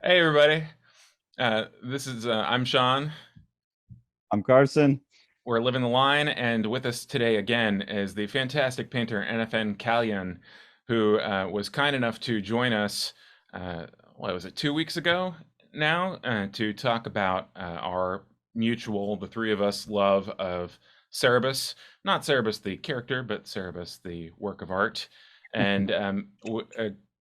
Hey everybody. I'm Sean. I'm Carson. We're living the line, and with us today again is the fantastic painter NFN Kalyan, who was kind enough to join us. What was it, 2 weeks ago now, to talk about our mutual, the three of us, love of Cerebus. Not Cerebus the character, but Cerebus the work of art. And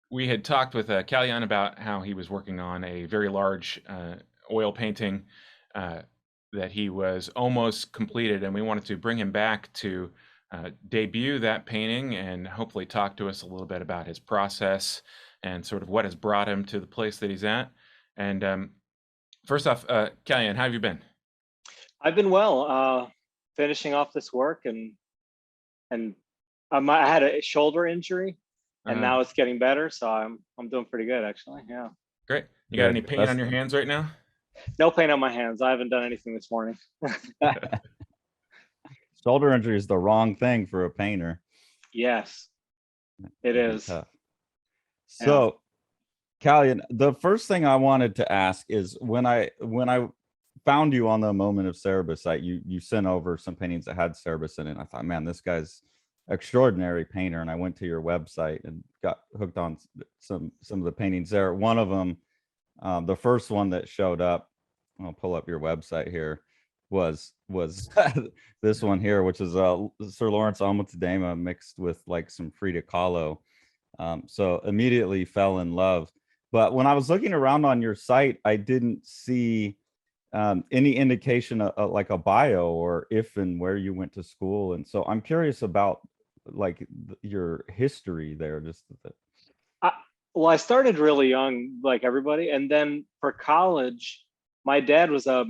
we had talked with Kalyan about how he was working on a very large oil painting that he was almost completed, and we wanted to bring him back to debut that painting and hopefully talk to us a little bit about his process and sort of what has brought him to the place that he's at. And first off, Kalyan, how have you been? I've been well, finishing off this work, and I had a shoulder injury, and now it's getting better, so I'm doing pretty good actually. Yeah. Great. You got any paint on your hands right now? No pain on my hands. I haven't done anything this morning. Shoulder injury is the wrong thing for a painter. Yes, it is. Tough. So, yeah. Kalyan, the first thing I wanted to ask is when I found you on the Moment of Cerebus site, you sent over some paintings that had Cerebus in it. And I thought, man, this guy's extraordinary painter. And I went to your website and got hooked on some of the paintings there. One of them, the first one that showed up, I'll pull up your website here, was this one here, which is Sir Lawrence Almutadema mixed with like some Frida Kahlo. So immediately fell in love. But when I was looking around on your site, I didn't see any indication of like a bio or if and where you went to school. And so I'm curious about like your history there. Well, I started really young, like everybody, and then for college, my dad was a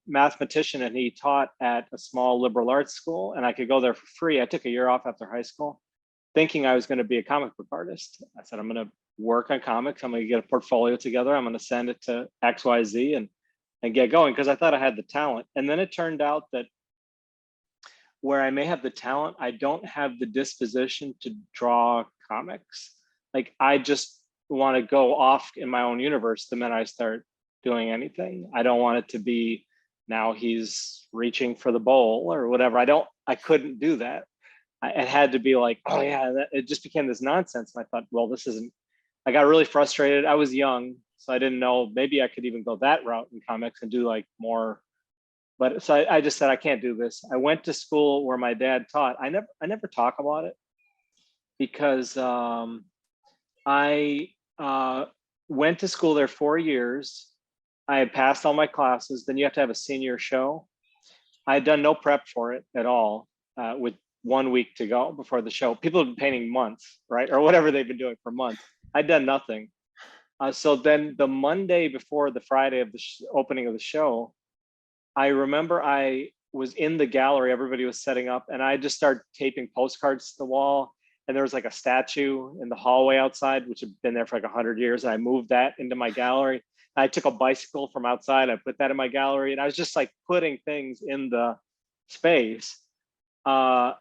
mathematician, and he taught at a small liberal arts school, and I could go there for free. I took a year off after high school, thinking I was going to be a comic book artist. I said, I'm going to work on comics. I'm going to get a portfolio together. I'm going to send it to XYZ and get going, because I thought I had the talent. And then it turned out that where I may have the talent, I don't have the disposition to draw comics. Like, I just want to go off in my own universe the minute I start doing anything. I don't want it to be, now he's reaching for the bowl or whatever. I couldn't do that. It had to be like, oh yeah, it just became this nonsense. And I thought, well, I got really frustrated. I was young, so I didn't know, maybe I could even go that route in comics and do like more. But so I just said, I can't do this. I went to school where my dad taught. I never talk about it, because I went to school there 4 years. I had passed all my classes. Then you have to have a senior show. I had done no prep for it at all, with 1 week to go before the show. People have been painting months, right? Or whatever they've been doing for months. I'd done nothing. So then the Monday before the Friday of the opening of the show, I remember I was in the gallery, everybody was setting up, and I just started taping postcards to the wall. And there was like a statue in the hallway outside, which had been there for like 100 years. And I moved that into my gallery. I took a bicycle from outside, I put that in my gallery, and I was just like putting things in the space. I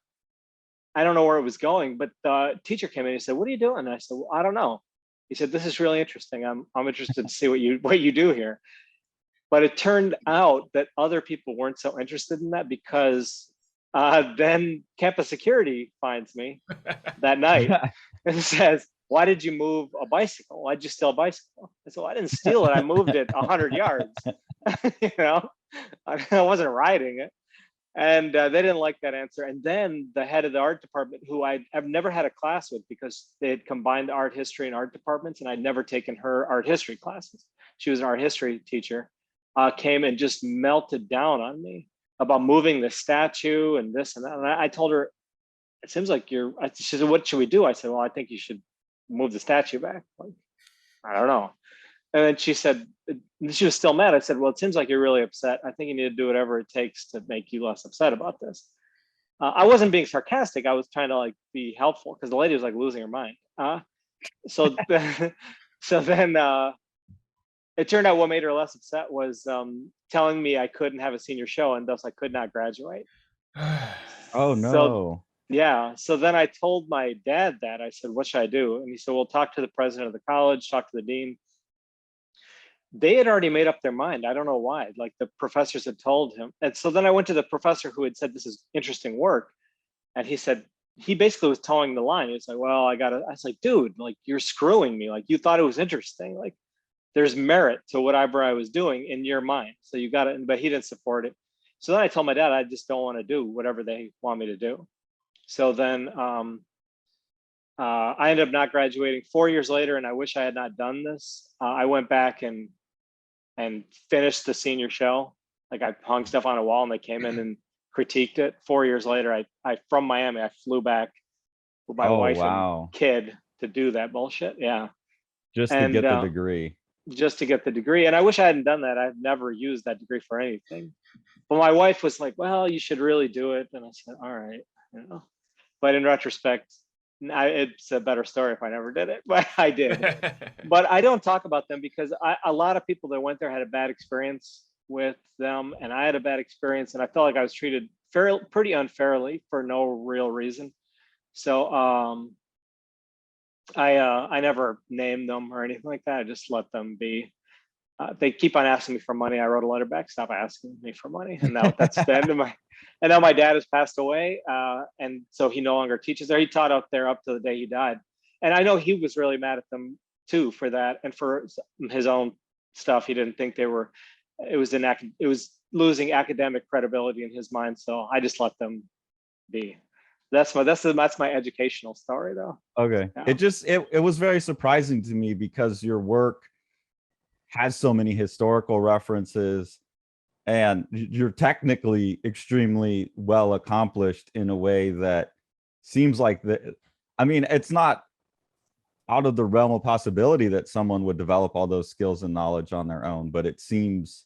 don't know where it was going, but the teacher came in and he said, "What are you doing?" And I said, "Well, I don't know." He said, "This is really interesting. I'm interested to see what you do here." But it turned out that other people weren't so interested in that, because then campus security finds me that night and says, "Why did you move a bicycle? Why'd you steal a bicycle?" I said, "Well, I didn't steal it. I moved it 100 yards. I wasn't riding it." And they didn't like that answer. And then the head of the art department, who I've never had a class with, because they had combined art history and art departments, and I'd never taken her art history classes. She was an art history teacher, came and just melted down on me about moving the statue and this and that. And I told her, "It seems like she said, "What should we do?" I said, "Well, I think you should move the statue back." Like, I don't know. And then she said, she was still mad. I said, "Well, it seems like you're really upset. I think you need to do whatever it takes to make you less upset about this." I wasn't being sarcastic. I was trying to like be helpful, because the lady was like losing her mind. So then it turned out what made her less upset was telling me I couldn't have a senior show, and thus I could not graduate. Oh no. So, yeah. So then I told my dad that. I said, "What should I do?" And he said, "Well, talk to the president of the college, talk to the dean." they had already made up their mind. I don't know why. Like the professors had told him. And so then I went to the professor who had said, this is interesting work. And he said, he basically was towing the line. He was like, well, I was like, dude, like you're screwing me. Like you thought it was interesting. Like there's merit to whatever I was doing in your mind. So you got it. But he didn't support it. So then I told my dad, I just don't want to do whatever they want me to do. So then I ended up not graduating 4 years later, and I wish I had not done this. I went back and finished the senior show. Like I hung stuff on a wall, and they came in and critiqued it. 4 years later, I from Miami, I flew back with my wife and kid to do that bullshit. Yeah, just to get the degree. Just to get the degree, and I wish I hadn't done that. I've never used that degree for anything. But my wife was like, "Well, you should really do it," and I said, "All right," you know. But in retrospect, it's a better story if I never did it, but I did. But I don't talk about them because a lot of people that went there had a bad experience with them, and I had a bad experience, and I felt like I was treated pretty unfairly for no real reason. So I never named them or anything like that. I just let them be. They keep on asking me for money. I wrote a letter back, stop asking me for money. And now that's the end of my, and now my dad has passed away. And so he no longer teaches there. He taught out there up to the day he died. And I know he was really mad at them too for that. And for his own stuff, he didn't think it was losing academic credibility in his mind. So I just let them be. That's my educational story though. Okay. Yeah. It was very surprising to me because your work has so many historical references and you're technically extremely well accomplished in a way that seems like I mean, it's not out of the realm of possibility that someone would develop all those skills and knowledge on their own, but it seems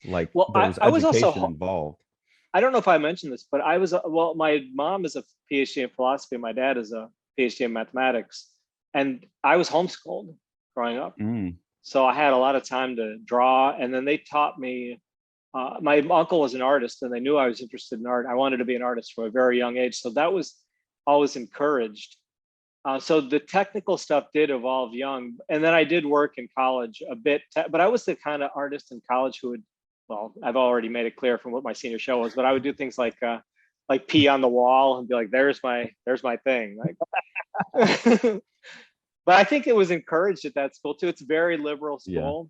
like there's education involved. I don't know if I mentioned this, but my mom is a PhD in philosophy. My dad is a PhD in mathematics, and I was homeschooled growing up. So I had a lot of time to draw, and then they taught me, my uncle was an artist and they knew I was interested in art. I wanted to be an artist from a very young age. So that was always encouraged. So the technical stuff did evolve young. And then I did work in college a bit, but I was the kind of artist in college who would, well, I've already made it clear from what my senior show was, but I would do things like pee on the wall and be like, there's my thing. Like, but I think it was encouraged at that school too. It's a very liberal school.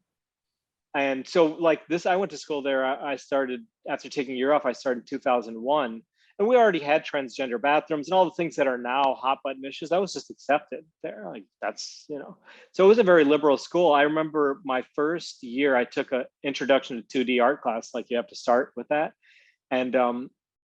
Yeah. And so like this, I went to school there. I started, after taking a year off, I started in 2001. And we already had transgender bathrooms and all the things that are now hot button issues. That was just accepted there. Like that's, you know, so it was a very liberal school. I remember my first year, I took an introduction to 2D art class. Like you have to start with that. And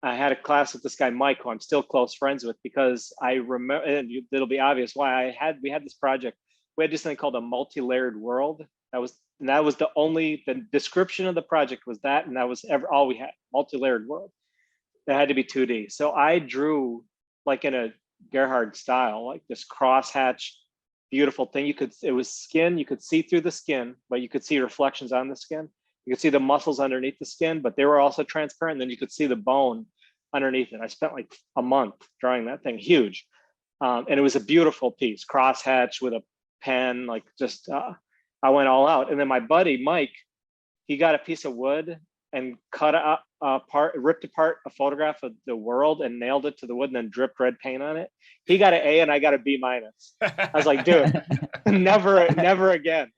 I had a class with this guy, Mike, who I'm still close friends with, because I remember, and it'll be obvious why we had this project. We had this thing called a multi-layered world. That was the description of the project was that, and that was all we had, multi-layered world. That had to be 2D. So I drew like in a Gerhard style, like this crosshatch, beautiful thing. It was skin, you could see through the skin, but you could see reflections on the skin. You could see the muscles underneath the skin, but they were also transparent. And then you could see the bone underneath it. I spent like a month drawing that thing, huge. And it was a beautiful piece, crosshatch with a pen, like just, I went all out. And then my buddy, Mike, he got a piece of wood and ripped apart a photograph of the world and nailed it to the wood and then dripped red paint on it. He got an A and I got a B-. I was like, dude, never again.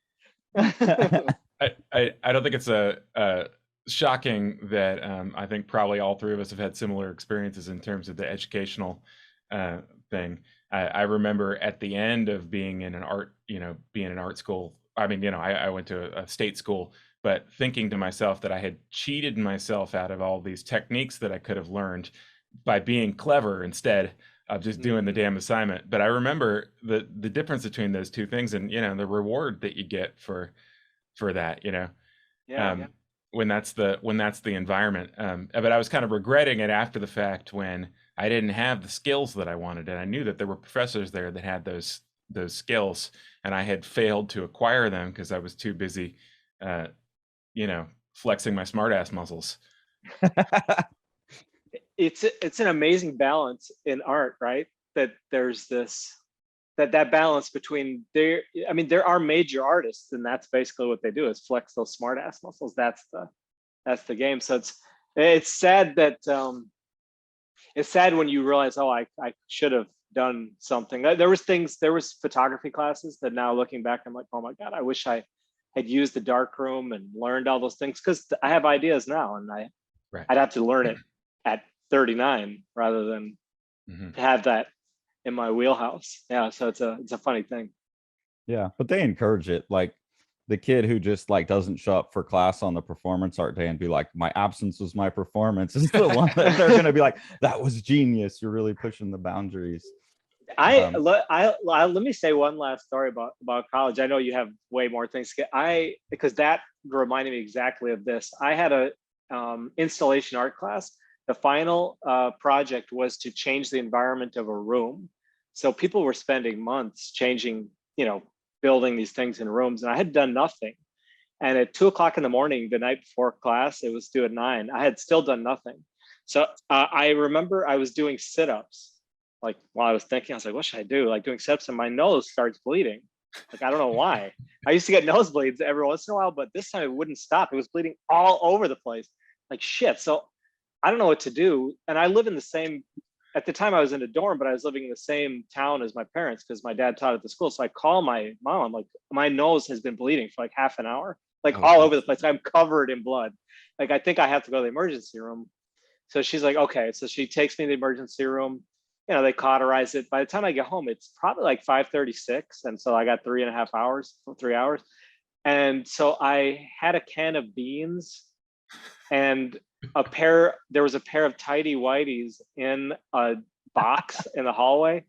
I don't think it's shocking that I think probably all three of us have had similar experiences in terms of the educational thing. I remember at the end of being in an art school. I mean, I went to a state school, but thinking to myself that I had cheated myself out of all these techniques that I could have learned by being clever instead of just doing the damn assignment. But I remember the difference between those two things and, the reward that you get for that, when that's the environment. But I was kind of regretting it after the fact when I didn't have the skills that I wanted. And I knew that there were professors there that had those skills and I had failed to acquire them because I was too busy, flexing my smartass muscles. It's an amazing balance in art, right? That there's this that balance between I mean, there are major artists, and that's basically what they do is flex those smart ass muscles. That's the game. So it's sad that it's sad when you realize, oh, I should have done something. There was photography classes that now looking back, I'm like, oh my God, I wish I had used the dark room and learned all those things, because I have ideas now, and I'd have to learn it at 39 rather than have that in my wheelhouse. Yeah, so it's a funny thing. Yeah, but they encourage it. Like the kid who just like doesn't show up for class on the performance art day and be like, my absence was my performance, is the one that they're going to be like, that was genius. You're really pushing the boundaries. Let me say one last story about college. I know you have way more things. Because that reminded me exactly of this. I had a installation art class. The final project was to change the environment of a room. So people were spending months changing, building these things in rooms, and I had done nothing. And at 2:00 in the morning, the night before class, it was due at 9. I had still done nothing. So I remember I was doing sit-ups. Like while I was thinking, I was like, what should I do? Like doing sit-ups, and my nose starts bleeding. Like, I don't know why. I used to get nosebleeds every once in a while, but this time it wouldn't stop. It was bleeding all over the place. Like shit. So I don't know what to do. And I live in the same, at the time I was in a dorm, but I was living in the same town as my parents because my dad taught at the school. So I call my mom. I'm like, my nose has been bleeding for like half an hour, like all over the place. I'm covered in blood. Like, I think I have to go to the emergency room. So she's like, okay. So she takes me to the emergency room. They cauterize it. By the time I get home, it's probably like 5:36. And so I got 3.5 hours, 3 hours. And so I had a can of beans and there was a pair of tidy whities in a box in the hallway.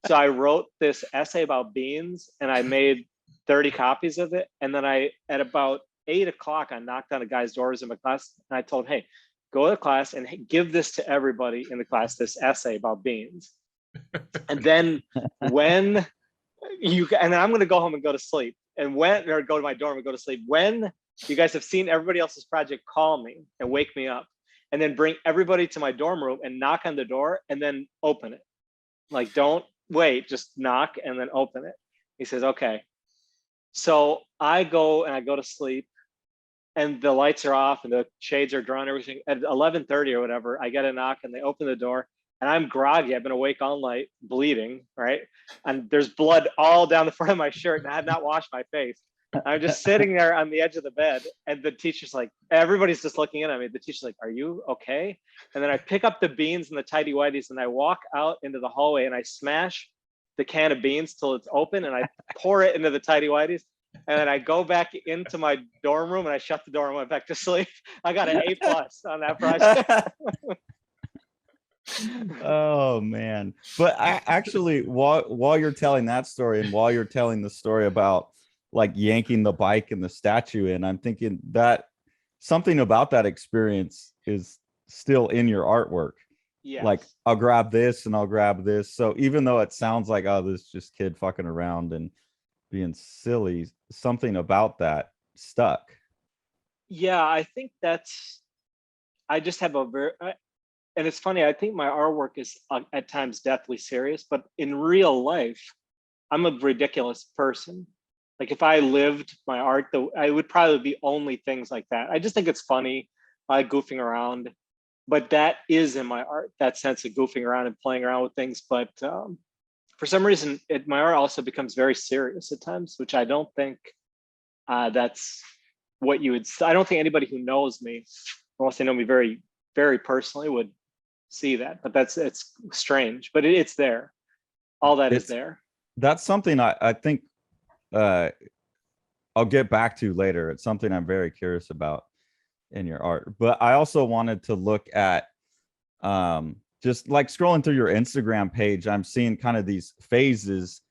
So I wrote this essay about beans and I made 30 copies of it. And then at about 8:00, I knocked on a guy's doors in my class and I told, hey, go to class and give this to everybody in the class, this essay about beans. And then and I'm going to go home and go to sleep or go to my dorm and go to sleep. When you guys have seen everybody else's project, call me and wake me up, and then bring everybody to my dorm room and knock on the door and then open it. Like, don't wait, just knock and then open it. He says, okay. So I go to sleep, and the lights are off and the shades are drawn, everything. At 11:30 or whatever, I get a knock and they open the door, and I'm groggy. I've been awake all night, bleeding, right? And there's blood all down the front of my shirt, and I have not washed my face. I'm just sitting there on the edge of the bed, and the teacher's like, everybody's just looking in at me. The teacher's like, are you okay? And then I pick up the beans and the tidy whities, and I walk out into the hallway, and I smash the can of beans till it's open, and I pour it into the tidy whities. And then I go back into my dorm room and I shut the door and went back to sleep. I got an A+ on that project. Oh man. But I actually, while you're telling that story and while you're telling the story about like yanking the bike and the statue in, I'm thinking that something about that experience is still in your artwork. Yes. Like, I'll grab this and I'll grab this. So even though it sounds like, oh, this is just kid fucking around and being silly, something about that stuck. Yeah, I think I just have and it's funny, I think my artwork is at times deathly serious, but in real life, I'm a ridiculous person. Like, if I lived my art, I would probably be only things like that. I just think it's funny. I like goofing around, but that is in my art, that sense of goofing around and playing around with things. But for some reason, my art also becomes very serious at times, which I don't think that's what you would. I don't think anybody who knows me, unless they know me very, very personally, would see that. But it's strange, but it's there. All that is there. That's something I think I'll get back to later. It's something I'm very curious about in your art. But I also wanted to look at just like scrolling through your Instagram page, I'm seeing kind of these phases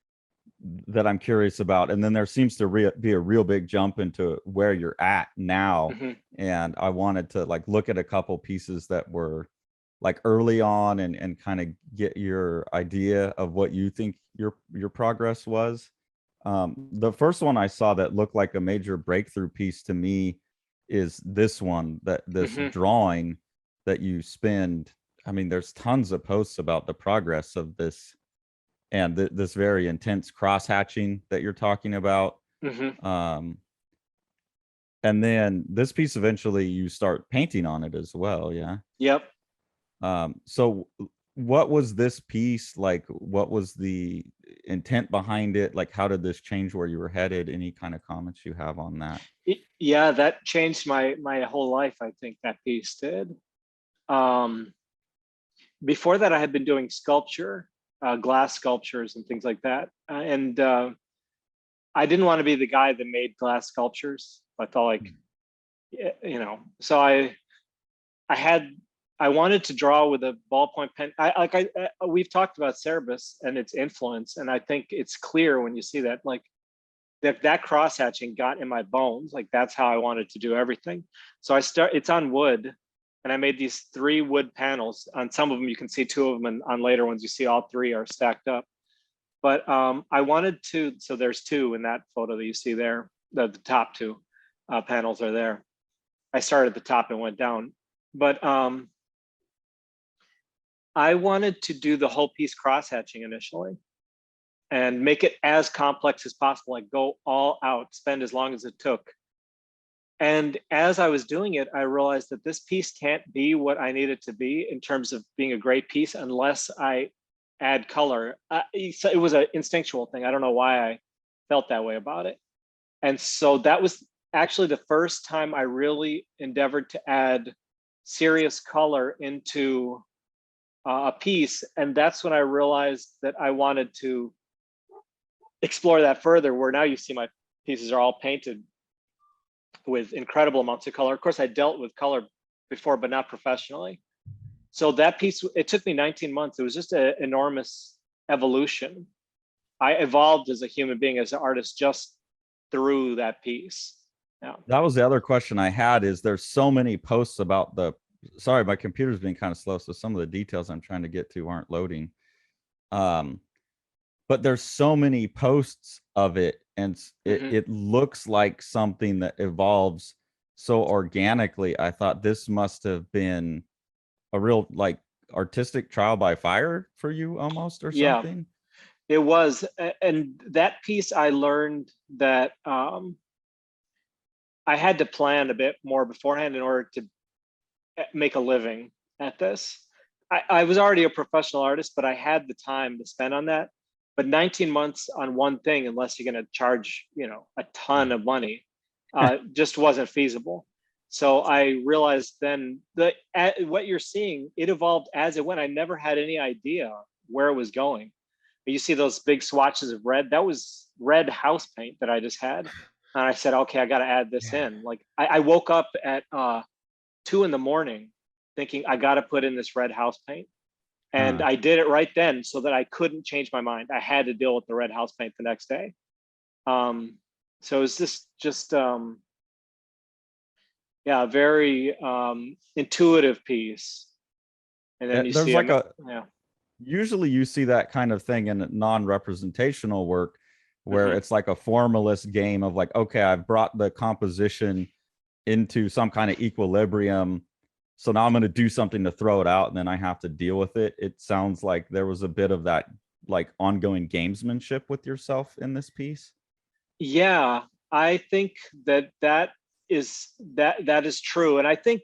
that I'm curious about. And then there seems to be a real big jump into where you're at now. Mm-hmm. And I wanted to like look at a couple pieces that were like early on and kind of get your idea of what you think your progress was. The first one I saw that looked like a major breakthrough piece to me is this one, this mm-hmm. drawing that you spend. I mean, there's tons of posts about the progress of this and this very intense cross hatching that you're talking about. Mm-hmm. And then this piece, eventually you start painting on it as well. Yeah. Yep. So what was this piece like? What was the intent behind it? Like, how did this change where you were headed? Any kind of comments you have on that? Yeah, that changed my whole life. I think that piece did. Before that, I had been doing sculpture, glass sculptures and things like that. And I didn't want to be the guy that made glass sculptures. I felt like, you know, so I wanted to draw with a ballpoint pen. We've talked about Cerebus and its influence, and I think it's clear when you see that, like, that cross hatching got in my bones. Like, that's how I wanted to do everything. So it's on wood, and I made these 3 wood panels. On some of them you can see 2 of them, and on later ones you see all 3 are stacked up. But I wanted to, so there's 2 in that photo that you see there. The top 2 panels are there. I started at the top and went down. But I wanted to do the whole piece cross hatching initially and make it as complex as possible, like go all out, spend as long as it took. And as I was doing it, I realized that this piece can't be what I need it to be in terms of being a great piece unless I add color. It was an instinctual thing. I don't know why I felt that way about it. And so that was actually the first time I really endeavored to add serious color into a piece. And that's when I realized that I wanted to explore that further, where now you see my pieces are all painted with incredible amounts of color. Of course, I dealt with color before, but not professionally. So that piece, it took me 19 months. It was just an enormous evolution. I evolved as a human being, as an artist, just through that piece. Yeah. That was the other question I had. Is there's so many posts about the, sorry, my computer's being kind of slow, so some of the details I'm trying to get to aren't loading. But there's so many posts of it, and it looks like something that evolves so organically. I thought this must have been a real, like, artistic trial by fire for you almost, or something. It was. And that piece, I learned that I had to plan a bit more beforehand in order to make a living at this. I was already a professional artist, but I had the time to spend on that. But 19 months on one thing, unless you're going to charge, you know, a ton of money, just wasn't feasible. So I realized then that what you're seeing, it evolved as it went. I never had any idea where it was going. You see those big swatches of red, that was red house paint that I just had. And I said, okay, I got to add this in. Like, I woke up at 2 a.m. thinking I got to put in this red house paint. And I did it right then so that I couldn't change my mind. I had to deal with the red house paint the next day. So it's just a very intuitive piece. And then you there's see like usually you see that kind of thing in non-representational work, where it's like a formalist game of like, okay, I've brought the composition into some kind of equilibrium, so now I'm going to do something to throw it out, and then I have to deal with it. It sounds like there was a bit of that, like, ongoing gamesmanship with yourself in this piece. Yeah, I think that is true. And I think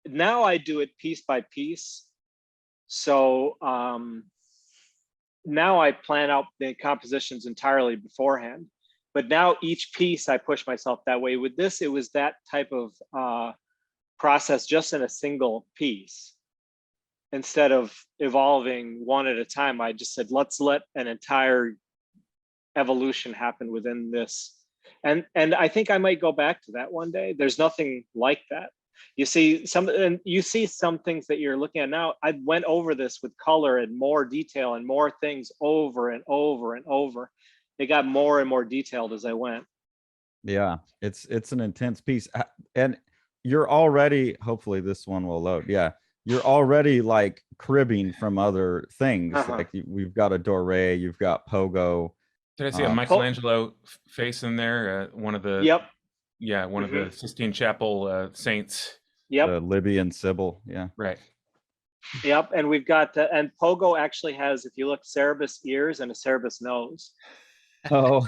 now I do it piece by piece. So now I plan out the compositions entirely beforehand. But now each piece I push myself that way. With this, it was that type of process just in a single piece. Instead of evolving one at a time, I just said, let's let an entire evolution happen within this. And I think I might go back to that one day. There's nothing like that. You see some things that you're looking at now. I went over this with color and more detail and more things over and over and over. It got more and more detailed as I went. Yeah, it's an intense piece. And you're already, hopefully this one will load. Yeah, you're already like cribbing from other things. Like we've got a Doré, you've got Pogo. Did I see a Michelangelo face in there? One of the one of the Sistine Chapel saints. The Libyan Sybil. Yeah, right. Yep, and we've got and Pogo actually has, if you look, Cerebus ears and a Cerebus nose. Oh,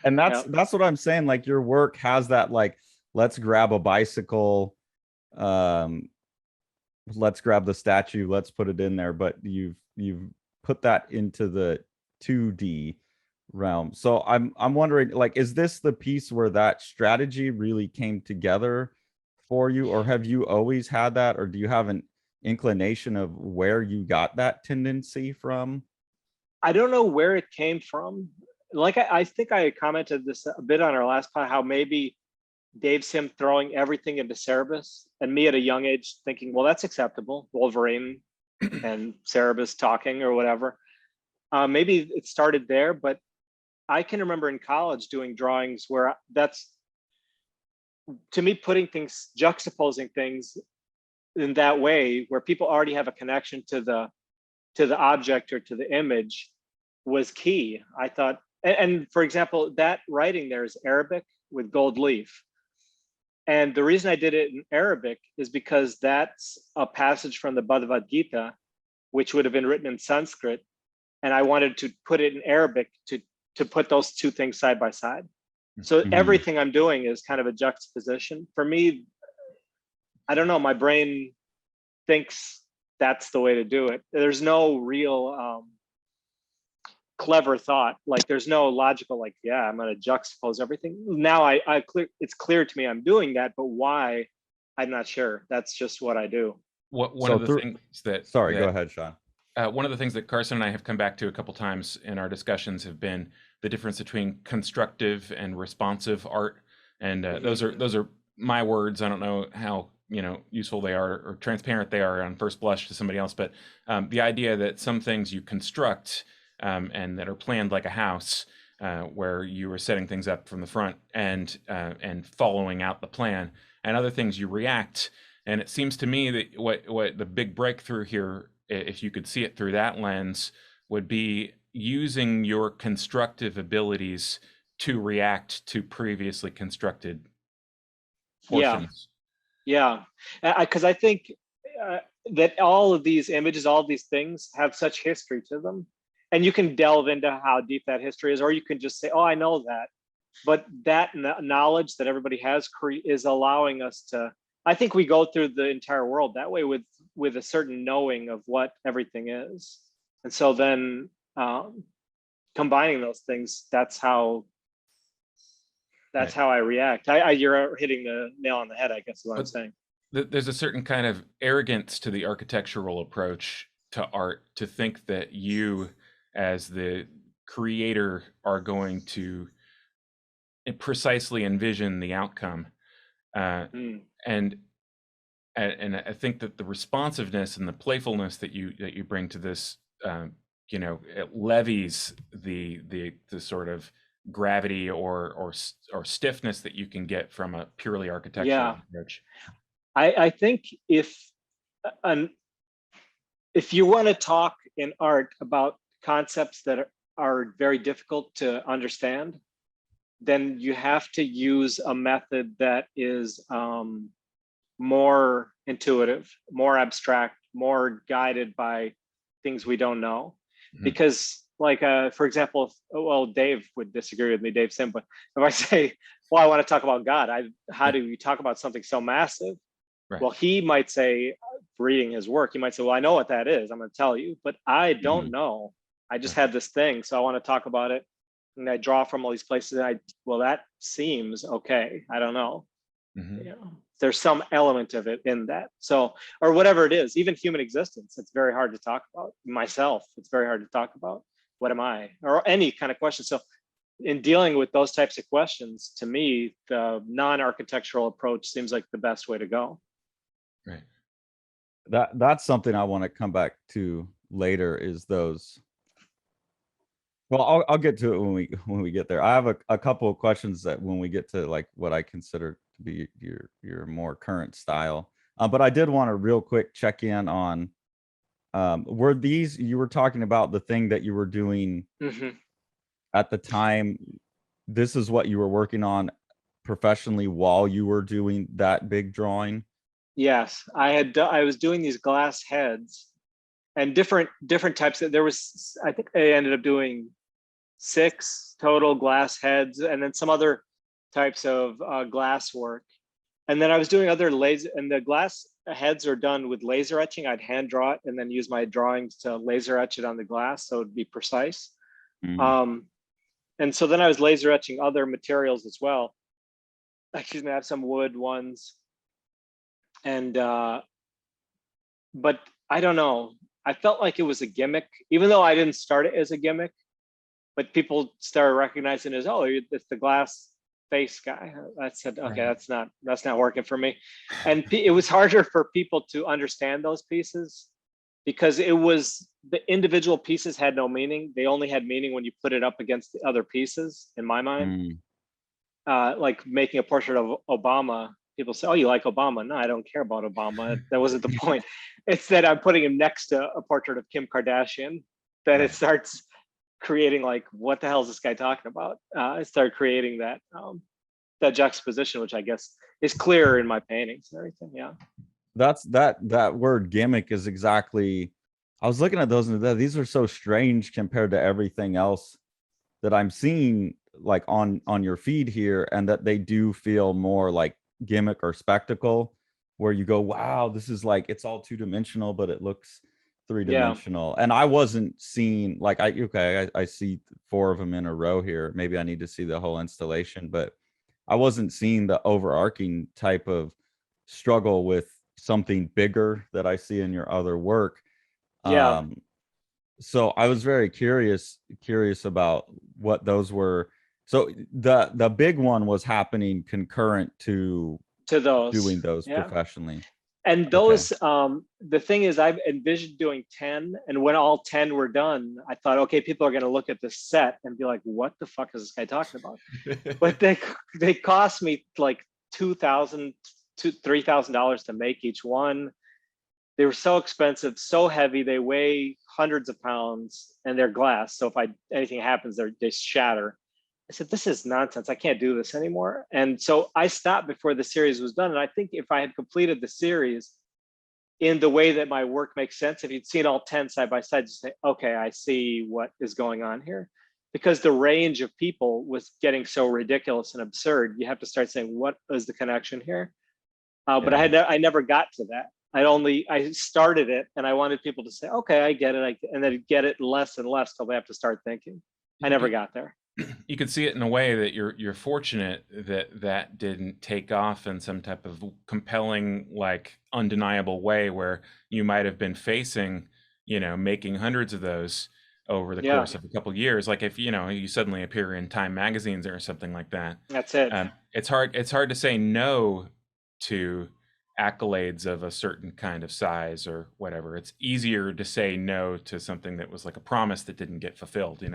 and Yep. that's what I'm saying. Like your work has that, like, let's grab a bicycle, let's grab the statue, let's put it in there, but you've put that into the 2D realm. So I'm wondering, like, is this the piece where that strategy really came together for you, or have you always had that, or do you have an inclination of where you got that tendency from? I don't know where it came from. Like I think I commented this a bit on our last pod, how maybe Dave's him throwing everything into Cerebus, and me at a young age thinking, well, that's acceptable. Wolverine and Cerebus talking or whatever. Maybe it started there, but I can remember in college doing drawings where that's, to me, putting things, juxtaposing things in that way where people already have a connection to the object or to the image was key. I thought, and for example, that writing there is Arabic with gold leaf. And the reason I did it in Arabic is because that's a passage from the Bhagavad Gita, which would have been written in Sanskrit. And I wanted to put it in Arabic to put those two things side by side. So everything I'm doing is kind of a juxtaposition. For me, I don't know, my brain thinks that's the way to do it. There's no real clever thought. Like there's no logical, like, yeah, I'm going to juxtapose everything. Now it's clear to me I'm doing that, but why? I'm not sure. That's just what I do. One of the things that, go ahead, Sean. One of the things that Carson and I have come back to a couple times in our discussions have been the difference between constructive and responsive art. And those are my words. I don't know how useful they are or transparent they are on first blush to somebody else, but the idea that some things you construct and that are planned like a house, where you are setting things up from the front and following out the plan, and other things you react. And it seems to me that what the big breakthrough here, if you could see it through that lens, would be using your constructive abilities to react to previously constructed portions. Yeah, because I think that all of these images, all of these things have such history to them. And you can delve into how deep that history is, or you can just say, oh, I know that. But that knowledge that everybody has is allowing us to, I think we go through the entire world that way with a certain knowing of what everything is. And so then combining those things, that's how I react. You're hitting the nail on the head, I guess is what I'm saying. There's a certain kind of arrogance to the architectural approach to art, to think that you as the creator are going to precisely envision the outcome. And I think that the responsiveness and the playfulness that you bring to this, it levies the sort of gravity or stiffness that you can get from a purely architectural approach. I think if you want to talk in art about concepts that are very difficult to understand, then you have to use a method that is more intuitive, more abstract, more guided by things we don't know. Because, like, for example, Dave would disagree with me, Dave Sim, but if I say, well, I want to talk about God, how do you talk about something so massive? Right. Well, he might say, reading his work, he might say, well, I know what that is, I'm going to tell you, but I don't know. I just had this thing, so I want to talk about it. And I draw from all these places, and that seems okay. I don't know. There's some element of it in that. So, or whatever it is, even human existence, it's very hard to talk about. Myself, it's very hard to talk about. What am I? Or any kind of question. So in dealing with those types of questions, to me, the non-architectural approach seems like the best way to go. Right. That's something I want to come back to later, is those. Well, I'll get to it when we get there. I have a couple of questions that when we get to, like, what I consider to be your more current style. But I did want to real quick check in on, were these, you were talking about the thing that you were doing at the time, this is what you were working on professionally while you were doing that big drawing? Yes, I was doing these glass heads and different types of, there was, I think I ended up doing 6 total glass heads and then some other types of glass work. And then I was doing other laser, and the glass heads are done with laser etching. I'd hand draw it and then use my drawings to laser etch it on the glass so it'd be precise. And so then I was laser etching other materials as well. Excuse me, I have some wood ones. And but I don't know. I felt like it was a gimmick, even though I didn't start it as a gimmick, but people started recognizing it as, oh, it's the glass face guy. I said, okay, Right. that's not working for me. And it was harder for people to understand those pieces because it was, the individual pieces had no meaning. They only had meaning when you put it up against the other pieces, in my mind. Like making a portrait of Obama, people say, oh, you like Obama? No, I don't care about Obama. That wasn't the point. It's that I'm putting him next to a portrait of Kim Kardashian, that it starts creating like, what the hell is this guy talking about? I started creating that that juxtaposition, which I guess is clearer in my paintings and everything. Yeah. That's that word gimmick is exactly, I was looking at those and these are so strange compared to everything else that I'm seeing like on your feed here, and that they do feel more like gimmick or spectacle, where you go, wow, this is like, it's all 2-dimensional, but it looks Yeah. 3-dimensional. And I wasn't seeing like, I see 4 of them in a row here. Maybe I need to see the whole installation, but I wasn't seeing the overarching type of struggle with something bigger that I see in your other work. Yeah. So I was very curious about what those were. So the big one was happening concurrent to those. doing those Yeah. professionally. And Okay. those, the thing is, I've envisioned doing 10, and when all 10 were done, I thought, okay, people are going to look at this set and be like, what the fuck is this guy talking about? But they cost me like $2,000 to $3,000 to make each one. They were so expensive, so heavy. They weigh hundreds of pounds, and they're glass. So if anything happens, they shatter. I said, this is nonsense. I can't do this anymore. And so I stopped before the series was done. And I think if I had completed the series in the way that my work makes sense, if you'd seen all 10 side by side, just say, okay, I see what is going on here. Because the range of people was getting so ridiculous and absurd, you have to start saying, what is the connection here? But I never got to that. I started it and I wanted people to say, okay, I get it. And then get it less and less till they have to start thinking. I never got there. You could see it in a way that you're fortunate that didn't take off in some type of compelling, like undeniable way, where you might have been facing, making hundreds of those over the course of a couple of years. Like if you suddenly appear in Time magazines or something like that. That's it. It's hard to say no to accolades of a certain kind of size or whatever. It's easier to say no to something that was like a promise that didn't get fulfilled.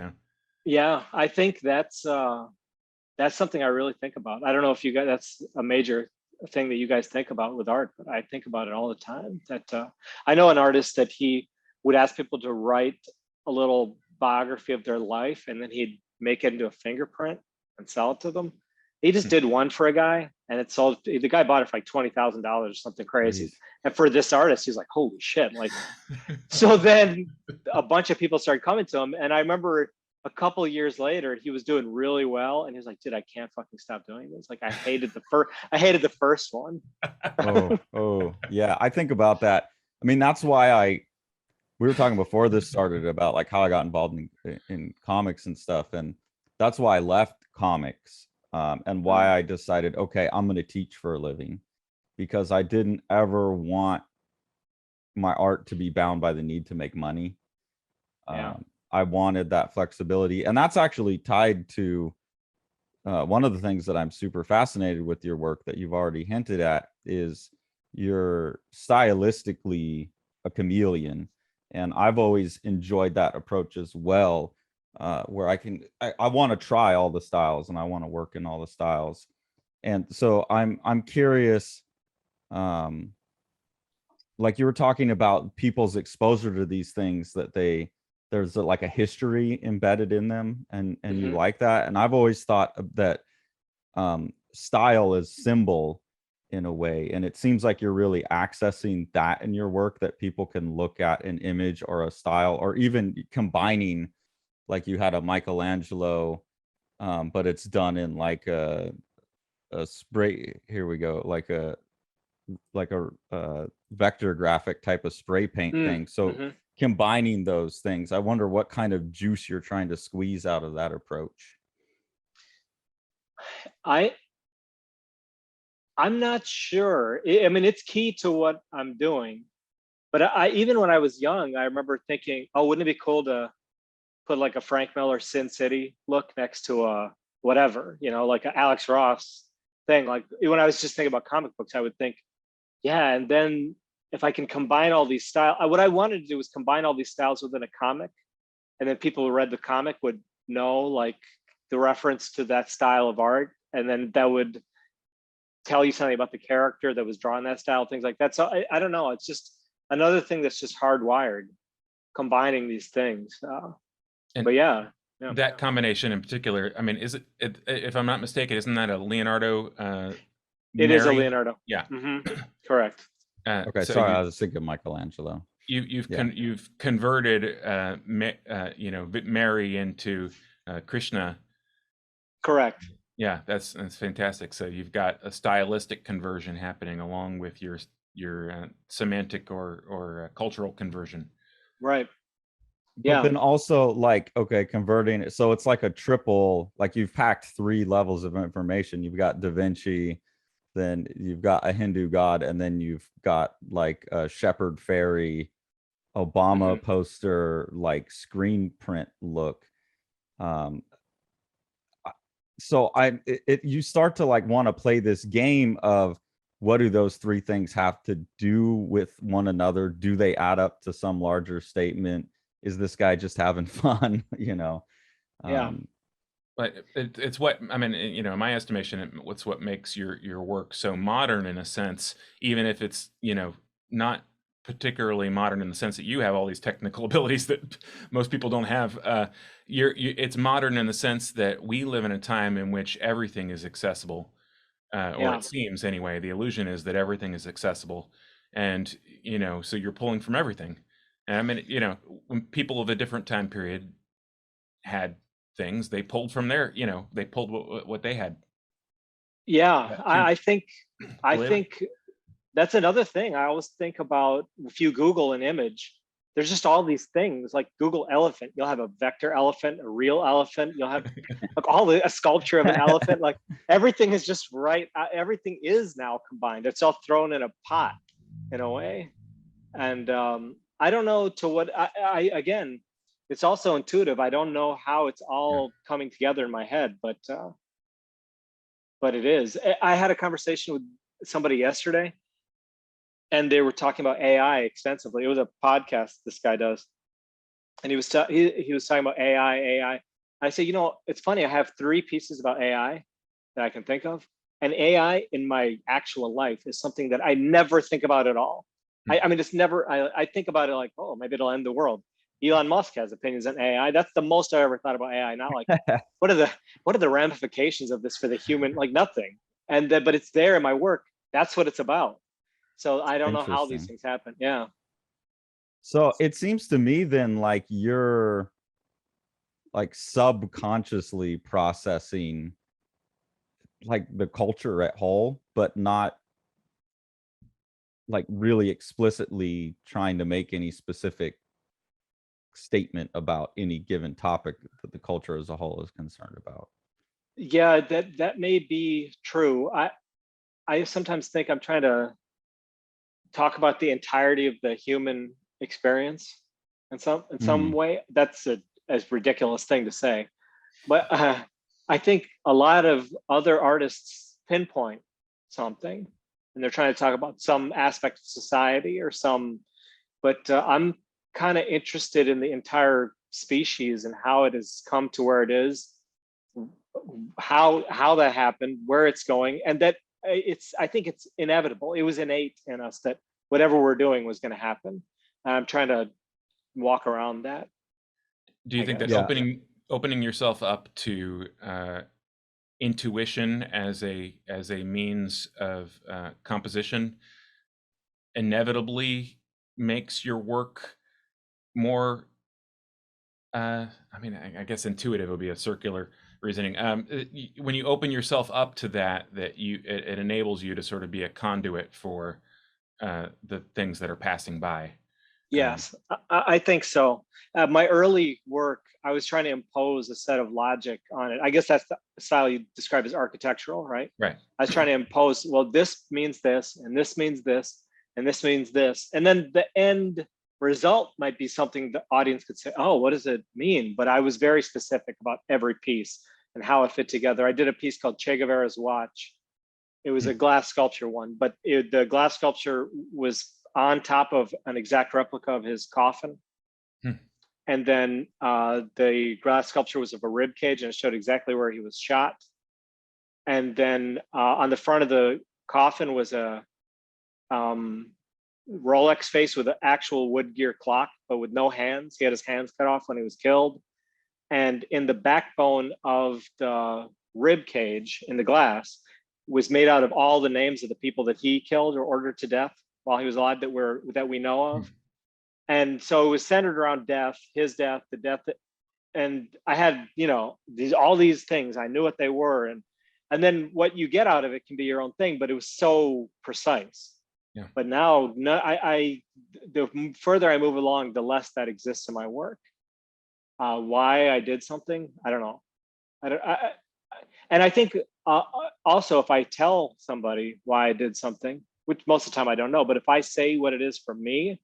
Yeah, I think that's something I really think about. I don't know if you guys, that's a major thing that you guys think about with art, but I think about it all the time. That I know an artist that he would ask people to write a little biography of their life, and then he'd make it into a fingerprint and sell it to them. He just did one for a guy, and it sold. The guy bought it for like $20,000 or something crazy. Jeez. And for this artist, he's like, "Holy shit!" Like, so then a bunch of people started coming to him, and I remember a couple of years later, he was doing really well, and he was like, "Dude, I can't fucking stop doing this. Like, I hated the first one." Oh, yeah. I think about that. I mean, that's why we were talking before this started about like how I got involved in comics and stuff, and that's why I left comics, and why I decided, okay, I'm going to teach for a living, because I didn't ever want my art to be bound by the need to make money. Yeah. I wanted that flexibility, and that's actually tied to one of the things that I'm super fascinated with your work that you've already hinted at is you're stylistically a chameleon, and I've always enjoyed that approach as well, where I want to try all the styles and I want to work in all the styles. And so I'm curious, like you were talking about people's exposure to these things, that there's like a history embedded in them, and you like that. And I've always thought that style is symbol, in a way. And it seems like you're really accessing that in your work, that people can look at an image or a style, or even combining, like you had a Michelangelo, but it's done in like a spray, here we go, like a vector graphic type of spray paint thing. So combining those things, I wonder what kind of juice you're trying to squeeze out of that approach. I'm not sure. I mean, it's key to what I'm doing. But I even when I was young, I remember thinking, oh, wouldn't it be cool to put like a Frank Miller Sin City look next to a whatever, you know, like an Alex Ross thing. Like when I was just thinking about comic books, I would think, yeah. And then if I can combine all these styles, what I wanted to do was combine all these styles within a comic. And then people who read the comic would know like the reference to that style of art. And then that would tell you something about the character that was drawing that style, things like that. So I don't know. It's just another thing that's just hardwired, combining these things. But yeah. That combination in particular, I mean, is it, if I'm not mistaken, isn't that a Leonardo? It is a Leonardo. Yeah. Correct. Okay, so sorry, I was thinking Michelangelo. You've converted Mary into Krishna. Correct. Yeah, that's fantastic. So you've got a stylistic conversion happening along with your semantic or cultural conversion. Right. But then also like, okay, converting it. So it's like a triple, like you've packed 3 levels of information. You've got Da Vinci, then you've got a Hindu god, and then you've got like a shepherd fairy, Obama poster, like screen print look. So you start to like want to play this game of, what do those 3 things have to do with one another? Do they add up to some larger statement? Is this guy just having fun? You know? But it's what, I mean, you know, in my estimation, what's what makes your work so modern in a sense, even if it's, you know, not particularly modern in the sense that you have all these technical abilities that most people don't have. It's modern in the sense that we live in a time in which everything is accessible, or it seems anyway. The illusion is that everything is accessible, and you know, so you're pulling from everything. And I mean, you know, when people of a different time period had things, they pulled from their, you know, they pulled what they had. Yeah, I think that's another thing. I always think about, if you Google an image, there's just all these things, like Google elephant, you'll have a vector elephant, a real elephant, you'll have like a sculpture of an elephant, like everything is just right. Everything is now combined. It's all thrown in a pot in a way. And I don't know to what, again, it's also intuitive. I don't know how it's all coming together in my head, but it is. I had a conversation with somebody yesterday, and they were talking about AI extensively. It was a podcast this guy does, and he was talking about AI. I say, you know, it's funny. I have 3 pieces about AI that I can think of, and AI in my actual life is something that I never think about at all. I mean, it's never. I think about it like, oh, maybe it'll end the world. Elon Musk has opinions on AI. That's the most I ever thought about AI. Not like, what are the ramifications of this for the human? Like nothing. And but it's there in my work. That's what it's about. So I don't know how these things happen. Yeah. So it seems to me then like you're like subconsciously processing like the culture at whole, but not like really explicitly trying to make any specific statement about any given topic that the culture as a whole is concerned about. Yeah, that may be true. I sometimes think I'm trying to talk about the entirety of the human experience in some way. That's a ridiculous thing to say, but I think a lot of other artists pinpoint something, and they're trying to talk about some aspect of society or some. But I'm kind of interested in the entire species and how it has come to where it is, how that happened, where it's going, and that I think it's inevitable. It was innate in us that whatever we're doing was going to happen. And I'm trying to walk around that. Do you think that opening yourself up to intuition as a means of composition inevitably makes your work more I mean, I guess intuitive would be a circular reasoning. When you open yourself up to that, it enables you to sort of be a conduit for the things that are passing by. Yes, I think so. My early work, I was trying to impose a set of logic on it. I guess that's the style you describe as architectural, right? Right. I was trying to impose, well, this means this, and this means this, and this means this. And then the end result might be something the audience could say, oh, what does it mean? But I was very specific about every piece and how it fit together. I did a piece called Che Guevara's Watch. It was a glass sculpture one, but the glass sculpture was on top of an exact replica of his coffin. And then the glass sculpture was of a rib cage, and it showed exactly where he was shot. And then on the front of the coffin was a Rolex face with an actual wood gear clock, but with no hands. He had his hands cut off when he was killed. And in the backbone of the rib cage in the glass was made out of all the names of the people that he killed or ordered to death while he was alive that we know of. And so it was centered around death, his death, the death and I had, all these things. I knew what they were. And then what you get out of it can be your own thing, but it was so precise. Yeah. But now the further I move along, the less that exists in my work. Why I did something, I don't know. And I think also if I tell somebody why I did something, which most of the time I don't know, but if I say what it is for me,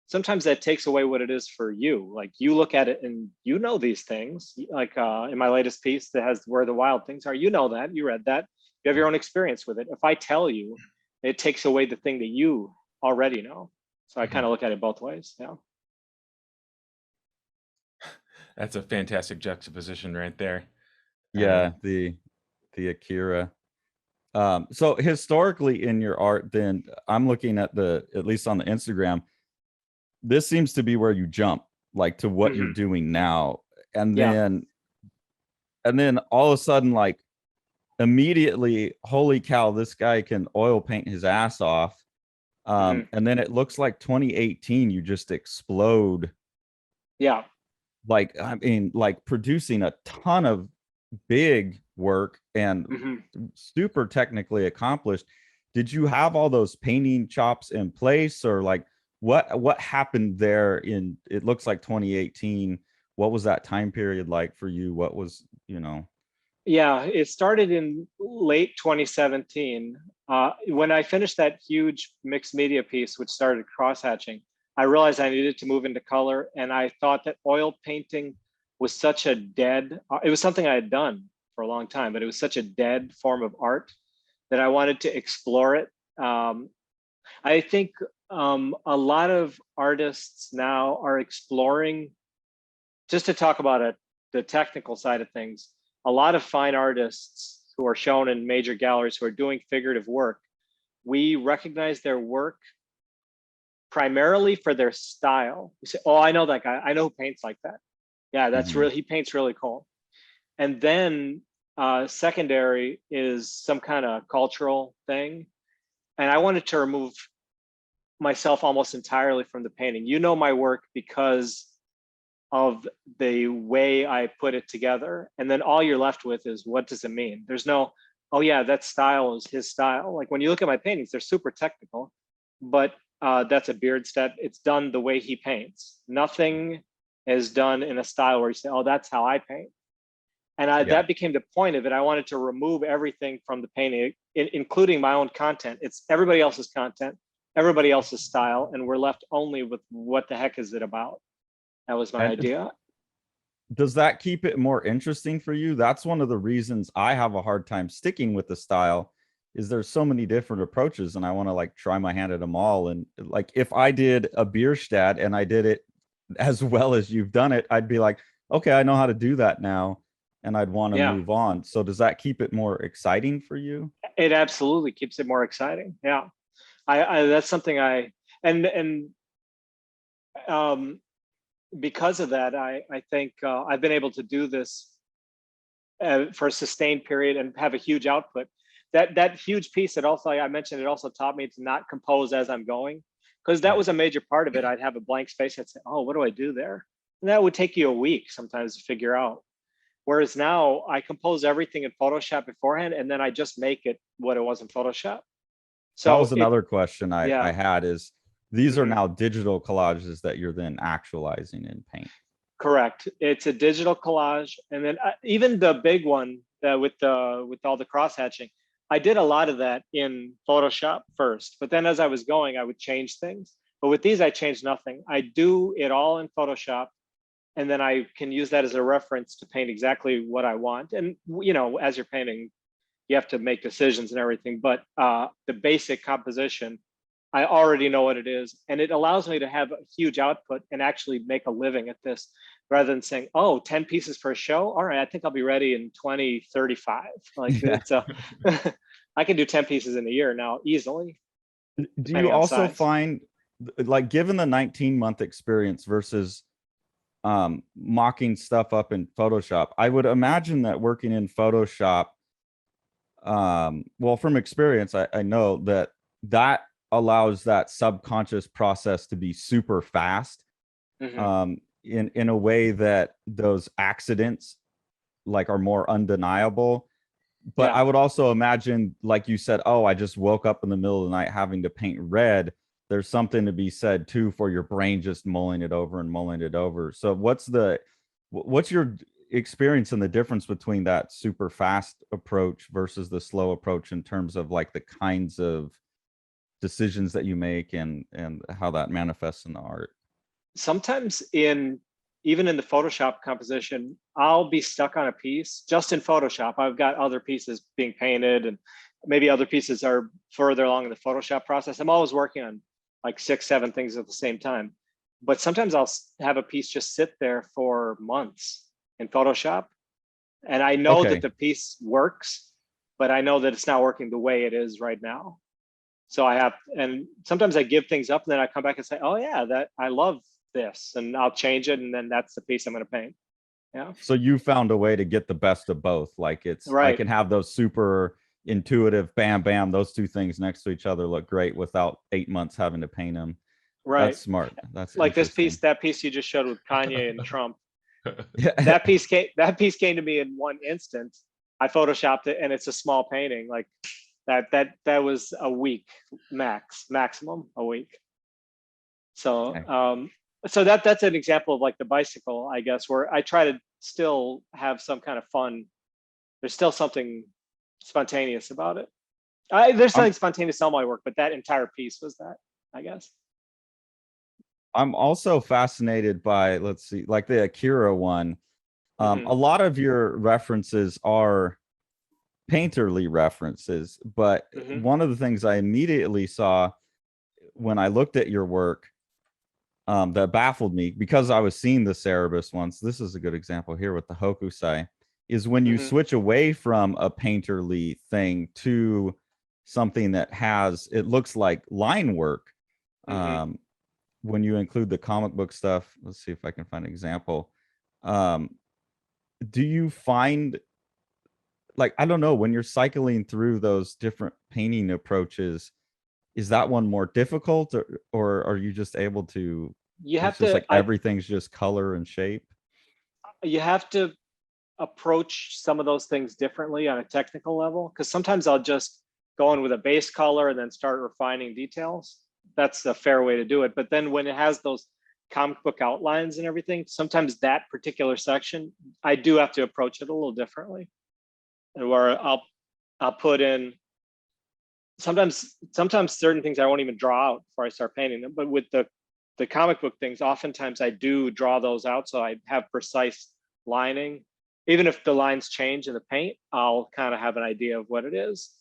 sometimes that takes away what it is for you. Like you look at it and you know these things. Like in my latest piece that has Where the Wild Things Are, you know that, you read that, you have your own experience with it. If I tell you, it takes away the thing that you already know. So I kind of look at it both ways. Yeah. That's a fantastic juxtaposition right there. Yeah, the Akira. So historically in your art, then I'm looking at at least on the Instagram, this seems to be where you jump like to what you're doing now. And then all of a sudden, like immediately, holy cow, this guy can oil paint his ass off. And then it looks like 2018, you just explode. Yeah. Like, I mean, like producing a ton of big work and super technically accomplished. Did you have all those painting chops in place, or like what happened there in, it looks like 2018? What was that time period like for you? What was, Yeah, it started in late 2017. When I finished that huge mixed media piece, which started crosshatching, I realized I needed to move into color. And I thought that oil painting was such a dead, it was something I had done for a long time, but it was such a dead form of art that I wanted to explore it. I think a lot of artists now are exploring, just to talk about it, the technical side of things, a lot of fine artists who are shown in major galleries who are doing figurative work, we recognize their work primarily for their style. We say, oh, I know that guy. I know who paints like that. Yeah, that's he paints really cool. And then secondary is some kind of cultural thing. And I wanted to remove myself almost entirely from the painting. You know my work because of the way I put it together. And then all you're left with is, what does it mean? There's no, oh yeah, that style is his style. Like when you look at my paintings, they're super technical, but that's a Bierstadt. It's done the way he paints. Nothing is done in a style where you say, oh, that's how I paint. And that became the point of it. I wanted to remove everything from the painting, including my own content. It's everybody else's content, everybody else's style, and we're left only with what the heck is it about? That was my idea. Does that keep it more interesting for you? That's one of the reasons I have a hard time sticking with the style, is there's so many different approaches and I want to like try my hand at them all. And like, if I did a Bierstadt and I did it as well as you've done it, I'd be like, okay, I know how to do that now. And I'd want to move on. So does that keep it more exciting for you? It absolutely keeps it more exciting. Yeah. I that's something because of that, I think I've been able to do this for a sustained period and have a huge output. That huge piece, it also, like I mentioned, it also taught me to not compose as I'm going, because that was a major part of it. I'd have a blank space. I'd say, oh, what do I do there? And that would take you a week sometimes to figure out. Whereas now I compose everything in Photoshop beforehand, and then I just make it what it was in Photoshop. So that was another question I had is, these are Mhm. now digital collages that you're then actualizing in Paint. Correct. It's a digital collage, and then even the big one with all the cross hatching, I did a lot of that in Photoshop first. But then as I was going, I would change things. But with these, I changed nothing. I do it all in Photoshop, and then I can use that as a reference to paint exactly what I want. And you know, as you're painting, you have to make decisions and everything. But the basic composition, I already know what it is, and it allows me to have a huge output and actually make a living at this, rather than saying, oh, 10 pieces for a show. All right, I think I'll be ready in 2035. Like Yeah. it's I can do 10 pieces in a year now easily. Do you also find, like, given the 19-month experience versus mocking stuff up in Photoshop, I would imagine that working in Photoshop, well, from experience, I know that allows that subconscious process to be super fast, in a way that those accidents like are more undeniable. But I would also imagine, like you said, oh, I just woke up in the middle of the night having to paint red. There's something to be said too for your brain just mulling it over and mulling it over. So what's your experience and the difference between that super fast approach versus the slow approach in terms of like the kinds of decisions that you make and how that manifests in the art? Sometimes even in the Photoshop composition, I'll be stuck on a piece just in Photoshop. I've got other pieces being painted, and maybe other pieces are further along in the Photoshop process. I'm always working on like 6, 7 things at the same time. But sometimes I'll have a piece just sit there for months in Photoshop. And I know that the piece works, but I know that it's not working the way it is right now. So and sometimes I give things up, and then I come back and say, oh yeah, that I love this, and I'll change it, and then that's the piece I'm going to paint. Yeah. So you found a way to get the best of both. Like it's right. I can have those super intuitive, bam, bam, those two things next to each other look great without 8 months having to paint them. Right. That's smart. That's like that piece you just showed with Kanye and Trump. That piece came to me in one instant. I photoshopped it, and it's a small painting. Like that was a week maximum a week. So so that's an example of like the bicycle, I guess, where I try to still have some kind of fun. There's still something spontaneous about it. There's something spontaneous in all my work, but that entire piece was that, I guess. I'm also fascinated by, let's see, like the Akira one. A lot of your references are painterly references, but one of the things I immediately saw when I looked at your work that baffled me, because I was seeing the Cerebus once, this is a good example here with the Hokusai, is when you switch away from a painterly thing to something that has, it looks like line work. When you include the comic book stuff, let's see if I can find an example. Do you find, like, I don't know, when you're cycling through those different painting approaches, is that one more difficult, or are you just able to, you have to, to, like, everything's just color and shape? You have to approach some of those things differently on a technical level, because sometimes I'll just go in with a base color and then start refining details. That's a fair way to do it. But then when it has those comic book outlines and everything, sometimes that particular section, I do have to approach it a little differently. And where I'll put in, sometimes certain things I won't even draw out before I start painting them. But with the comic book things, oftentimes I do draw those out, so I have precise lining. Even if the lines change in the paint, I'll kind of have an idea of what it is.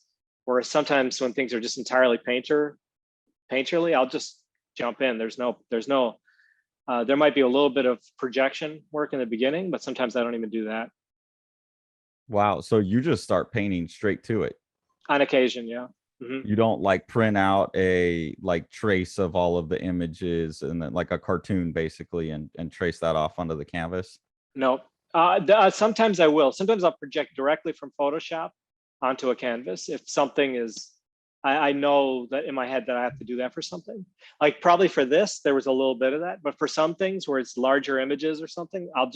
Whereas sometimes when things are just entirely painterly, I'll just jump in. There might be a little bit of projection work in the beginning, but sometimes I don't even do that. Wow. So you just start painting straight to it? On occasion, yeah. You don't like print out a like trace of all of the images and then like a cartoon basically and trace that off onto the canvas? Nope. Sometimes I will. Sometimes I'll project directly from Photoshop onto a canvas if something is. I know that in my head that I have to do that for something. Like probably for this, there was a little bit of that, but for some things where it's larger images or something, I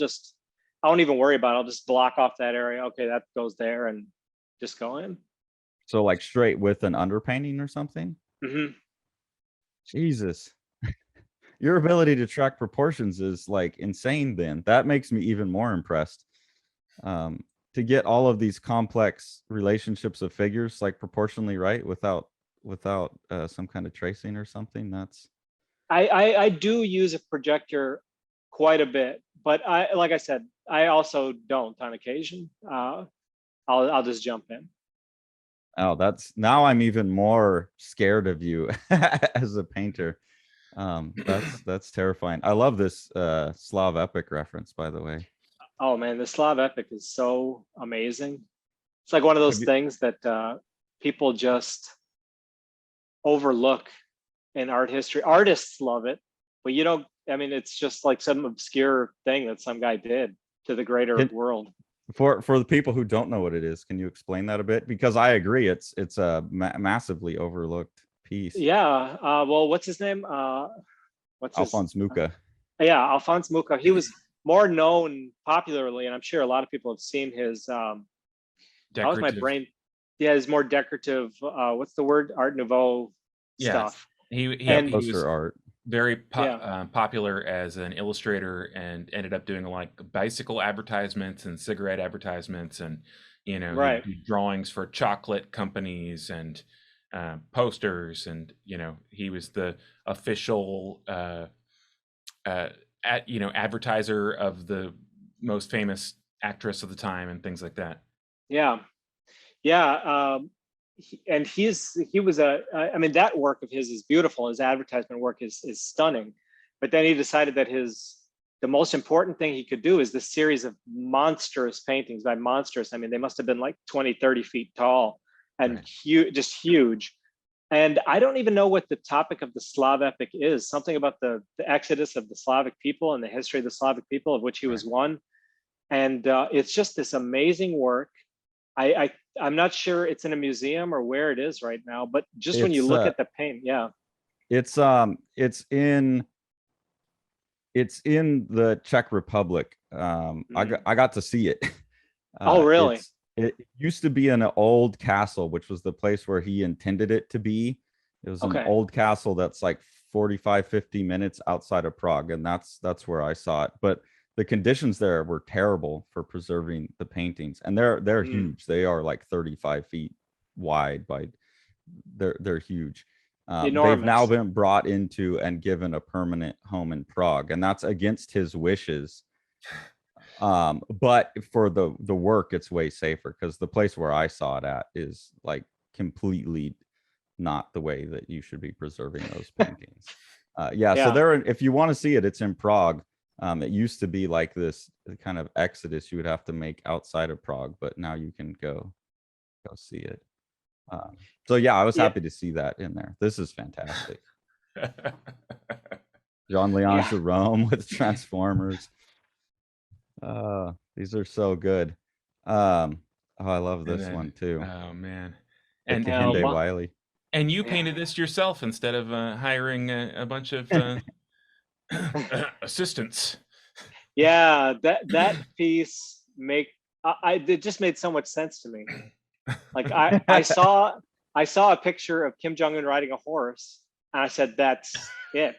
won't even worry about it. I'll just block off that area. Okay, that goes there, and just go in. So like straight with an underpainting or something? Mm-hmm. Jesus. Your ability to track proportions is like insane then. That makes me even more impressed. To get all of these complex relationships of figures like proportionally right without some kind of tracing or something. That's I do use a projector quite a bit, but like I said, I also don't on occasion. I'll just jump in. Oh, now I'm even more scared of you as a painter. That's terrifying. I love this Slav epic reference, by the way. Oh man, the Slav epic is so amazing. It's like one of those things that people just overlook in art history. Artists love it, but you don't. I mean, it's just like some obscure thing that some guy did to the greater world. For the people who don't know what it is, can you explain that a bit? Because I agree, it's a massively overlooked piece. Yeah. Well, what's his name? Alphonse Mucha. Yeah, Alphonse Mucha. He was more known popularly, and I'm sure a lot of people have seen his. That was my brain. Yeah, his more decorative. What's the word? Art Nouveau stuff. He was art. Very popular as an illustrator, and ended up doing like bicycle advertisements and cigarette advertisements, and right. drawings for chocolate companies and posters, and he was the official advertiser of the most famous actress of the time and things like that. Yeah. And he was I mean, that work of his is beautiful. His advertisement work is stunning, but then he decided that the most important thing he could do is this series of monstrous paintings. By monstrous, I mean, they must have been like 20, 30 feet tall and right. just huge. And I don't even know what the topic of the Slav epic is. Something about the exodus of the Slavic people and the history of the Slavic people, of which he was one. And it's just this amazing work. I'm not sure it's in a museum or where it is right now, but just when you look at the paint, it's in the Czech Republic. I got to see it. Oh, really? It used to be an old castle, which was the place where he intended it to be. It was an old castle that's like 45, 50 minutes outside of Prague, and that's where I saw it. But the conditions there were terrible for preserving the paintings, and they're huge. They are like 35 feet wide they're huge. They've now been brought into and given a permanent home in Prague, and that's against his wishes. But for the work, it's way safer, because the place where I saw it at is like completely not the way that you should be preserving those paintings. So there, if you want to see it, it's in Prague. It used to be like this kind of exodus you would have to make outside of Prague, but now you can go see it. So I was happy to see that in there. This is fantastic. Jean-Léon Jerome with Transformers. These are so good. I love this one too. Oh man. And Kehinde Wiley. And you painted this yourself instead of hiring a bunch of assistants. Yeah, that piece it just made so much sense to me. Like I saw a picture of Kim Jong-un riding a horse, and I said, that's it.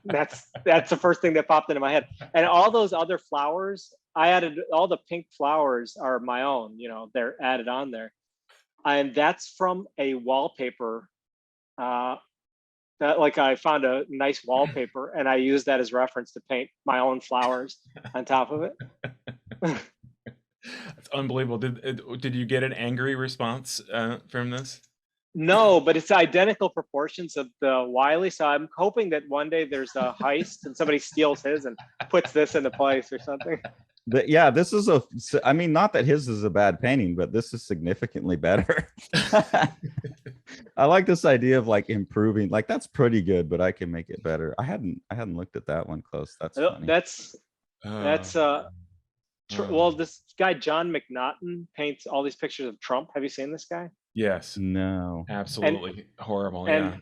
That's the first thing that popped into my head. And all those other flowers, I added, all the pink flowers are my own, they're added on there. And that's from a wallpaper that, like, I found a nice wallpaper and I used that as reference to paint my own flowers on top of it. It's unbelievable. Did you get an angry response from this? No, but it's identical proportions of the Wiley. So I'm hoping that one day there's a heist and somebody steals his and puts this into place or something. This is I mean, not that his is a bad painting, but this is significantly better. I like this idea of like improving. Like, that's pretty good, but I can make it better. I hadn't looked at that one close. That's funny. That's Well, this guy John McNaughton paints all these pictures of Trump. Have you seen this guy? Yes, No. absolutely horrible. And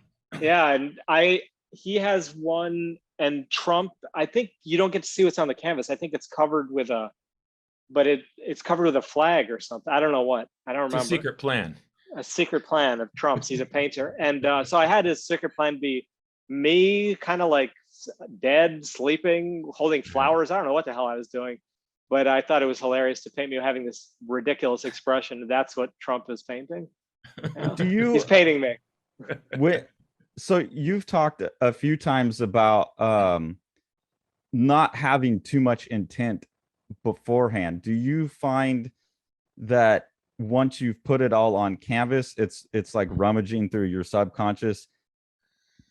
he has one, and Trump, I think you don't get to see what's on the canvas. I think it's covered with it's covered with a flag or something. I don't know what. I don't remember. It's a secret plan. A secret plan of Trump's. He's a painter. And so I had his secret plan be me kind of like dead, sleeping, holding flowers. I don't know what the hell I was doing, but I thought it was hilarious to paint me having this ridiculous expression. That's what Trump is painting. Yeah. He's painting me. So you've talked a few times about not having too much intent beforehand. Do you find that once you've put it all on canvas, it's like rummaging through your subconscious,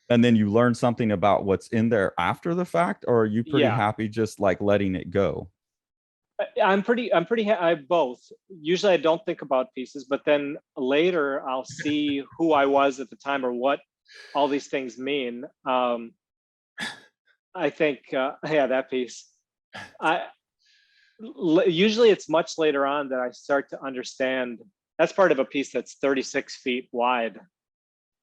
and then you learn something about what's in there after the fact, or are you pretty happy just like letting it go? I both. Usually I don't think about pieces, but then later I'll see who I was at the time or what all these things mean. I think, that piece. Usually it's much later on that I start to understand. That's part of a piece that's 36 feet wide.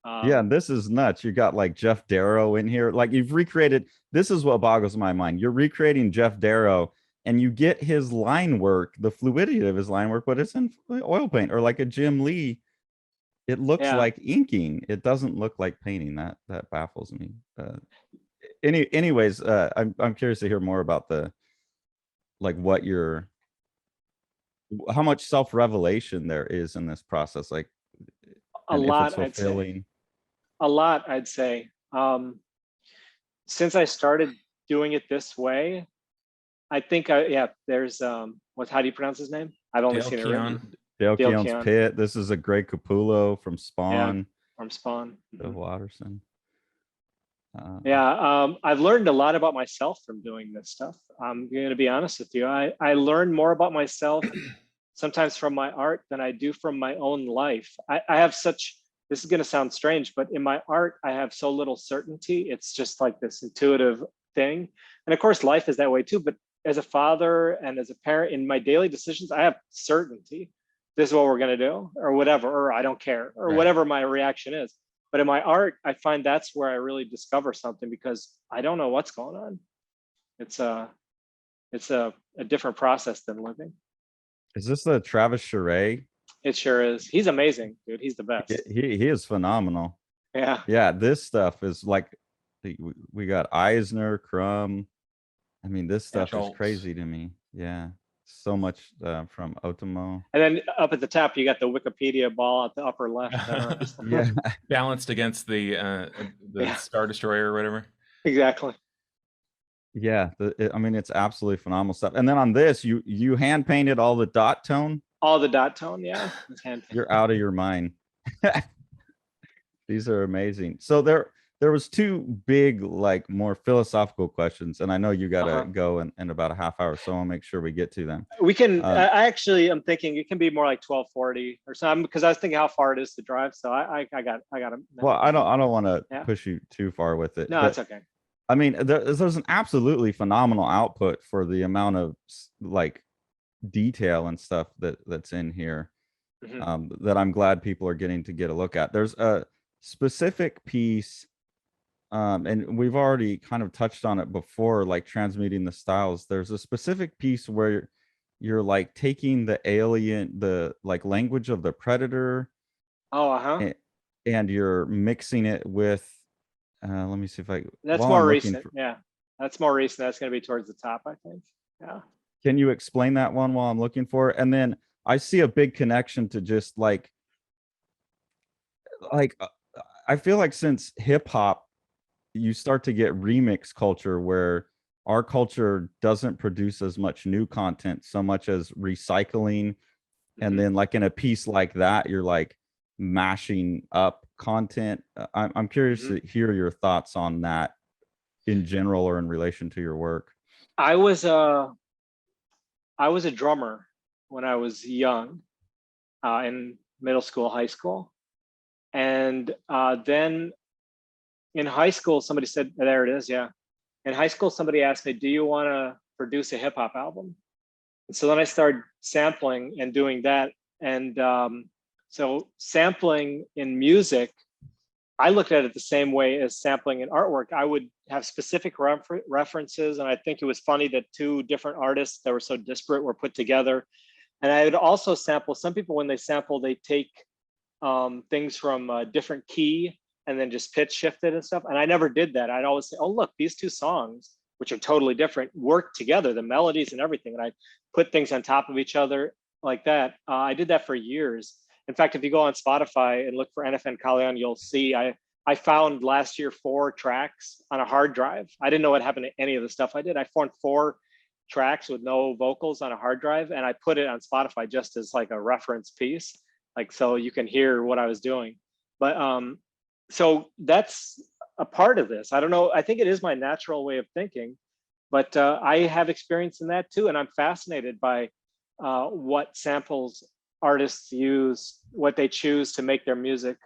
And this is nuts. You got like Jeff Darrow in here. Like you've recreated, this is what boggles my mind. You're recreating Jeff Darrow and you get his line work, the fluidity of his line work, but it's in oil paint, or like a Jim Lee. It looks like inking. It doesn't look like painting. That baffles me. Anyways, I'm curious to hear more about how much self-revelation there is in this process, like a lot, I'd say. A lot, I'd say. Since I started doing it this way, I think there's how do you pronounce his name? I've only seen it written. Dale Keown's Pit. This is a Greg Capullo from Spawn. From Spawn. Bill Watterson. I've learned a lot about myself from doing this stuff. I'm going to be honest with you. I learn more about myself sometimes from my art than I do from my own life. I have this is going to sound strange, but in my art, I have so little certainty. It's just like this intuitive thing. And of course, life is that way too. But as a father and as a parent, in my daily decisions, I have certainty. This is what we're going to do, or whatever, or I don't care, or whatever my reaction is. But in my art, I find that's where I really discover something, because I don't know what's going on. It's a different process than living. Is this the Travis Charest? It sure is. He's amazing, dude. He's the best. He is phenomenal. Yeah. Yeah, this stuff is like, we got Eisner, Crumb. I mean, this stuff is crazy to me. Yeah. So much from Otomo. And then up at the top, you got the Wikipedia ball at the upper left. Balanced against the Star Destroyer or whatever. Exactly. Yeah, I mean, it's absolutely phenomenal stuff. And then on this, you hand painted all the dot tone. All the dot tone, yeah. You're out of your mind. These are amazing. So there was two big, like, more philosophical questions, and I know you gotta go in about a half hour, so I'll make sure we get to them. We can. I'm thinking it can be more like 12:40 or something, because I was thinking how far it is to drive. So I got. Well, I don't want to push you too far with it. No, that's okay. I mean, there's an absolutely phenomenal output for the amount of like detail and stuff that's in here. That I'm glad people are getting to get a look at. There's a specific piece. And we've already kind of touched on it before, like transmuting the styles. There's a specific piece where you're like taking the alien, the like language of the predator. And you're mixing it with, let me see if that's more recent. That's more recent. That's going to be towards the top, I think. Yeah. Can you explain that one while I'm looking for it? And then I see a big connection to just like I feel like since hip hop, you start to get remix culture where our culture doesn't produce as much new content so much as recycling. And then like in a piece like that, you're like mashing up content. I'm curious to hear your thoughts on that in general or in relation to your work. I was a drummer when I was young, in middle school, high school. And then in high school, somebody said, there it is, yeah. In high school, somebody asked me, do you want to produce a hip hop album? So then I started sampling and doing that. And so sampling in music, I looked at it the same way as sampling in artwork. I would have specific references. And I think it was funny that two different artists that were so disparate were put together. And I would also sample, some people, when they sample, they take things from a different key and then just pitch shift it and stuff. And I never did that. I'd always say, oh, look, these two songs, which are totally different, work together, the melodies and everything. And I put things on top of each other like that. I did that for years. In fact, if you go on Spotify and look for NFN Kalyan, you'll see I found last year 4 tracks on a hard drive. I didn't know what happened to any of the stuff I did. I found 4 tracks with no vocals on a hard drive, and I put it on Spotify just as like a reference piece, like so you can hear what I was doing. But so that's a part of this. I don't know. I think it is my natural way of thinking, but I have experience in that too, and I'm fascinated by what samples artists use, what they choose to make their music.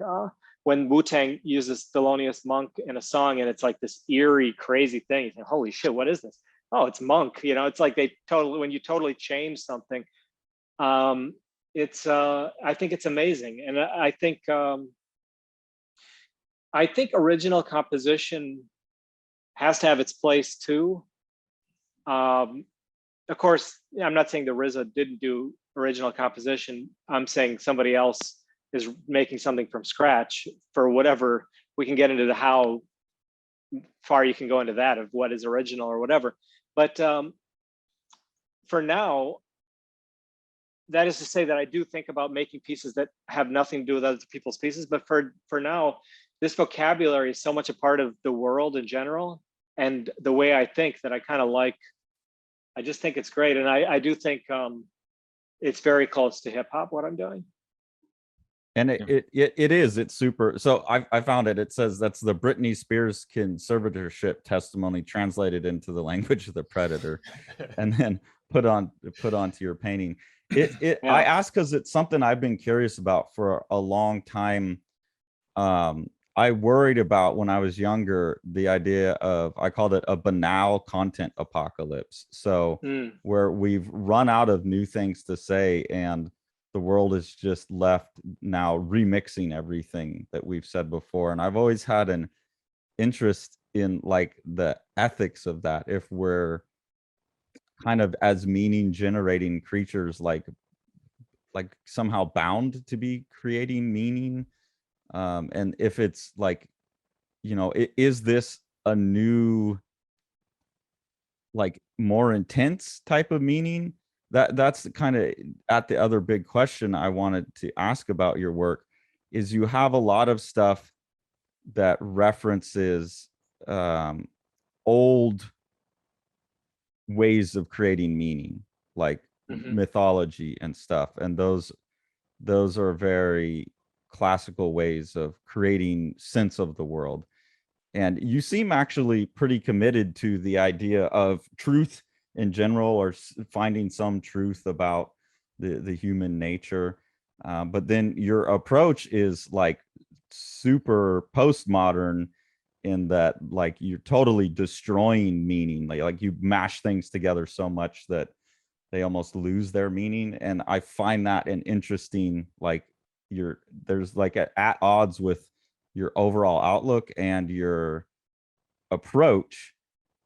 When Wu-Tang uses Thelonious Monk in a song, and it's like this eerie, crazy thing, you think, holy shit, what is this? Oh, it's Monk. You know, it's like they totally, when you totally change something, it's I think it's amazing. And I think original composition has to have its place too. Of course, I'm not saying the RZA didn't do original composition. I'm saying somebody else is making something from scratch for whatever. We can get into the how far you can go into that of what is original or whatever. But for now, that is to say that I do think about making pieces that have nothing to do with other people's pieces. But for now, this vocabulary is so much a part of the world in general, and the way I think, that I kind of like. I just think it's great, and I do think it's very close to hip hop what I'm doing. And it's super. So I found it. It says that's the Britney Spears conservatorship testimony translated into the language of the Predator, and then put onto your painting. Yeah. I ask because it's something I've been curious about for a long time. I worried about when I was younger, the idea of, I called it a banal content apocalypse. So where we've run out of new things to say, and the world is just left now remixing everything that we've said before. And I've always had an interest in like the ethics of that. If we're kind of as meaning generating creatures, like somehow bound to be creating meaning. And if it's like, you know, is this a new, like more intense type of meaning? That's kind of at the other big question I wanted to ask about your work, is you have a lot of stuff that references old ways of creating meaning, like mythology and stuff. And those are very classical ways of creating sense of the world. And you seem actually pretty committed to the idea of truth in general, or finding some truth about the human nature. But then your approach is like super postmodern, in that like you're totally destroying meaning. Like you mash things together so much that they almost lose their meaning. And I find that an interesting, like there's like at odds with your overall outlook and your approach,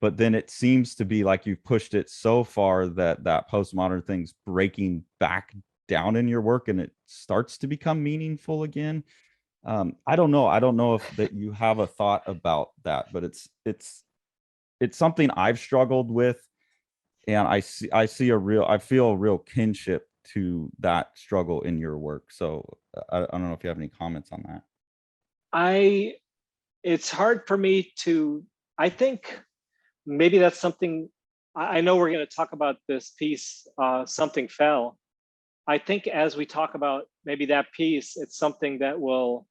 but then it seems to be like you've pushed it so far that postmodern thing's breaking back down in your work, and it starts to become meaningful again. I don't know if that you have a thought about that, but it's something I've struggled with, and I feel a real kinship to that struggle in your work. So I don't know if you have any comments on that. It's hard for me to, I think maybe that's something, I know we're going to talk about this piece, Something Fell. I think as we talk about maybe that piece, it's something that will,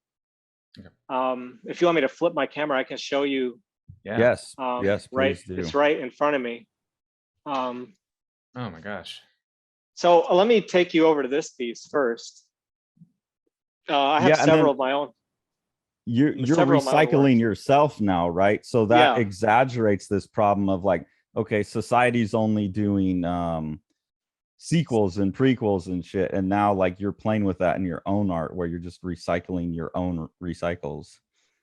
if you want me to flip my camera, I can show you. Yeah. Yes. Yes, right. Do. It's right in front of me. Oh my gosh. So let me take you over to this piece first. I have several of my own. You're recycling yourself now, right? So that exaggerates this problem of like, okay, society's only doing sequels and prequels and shit, and now like you're playing with that in your own art where you're just recycling your own recycles.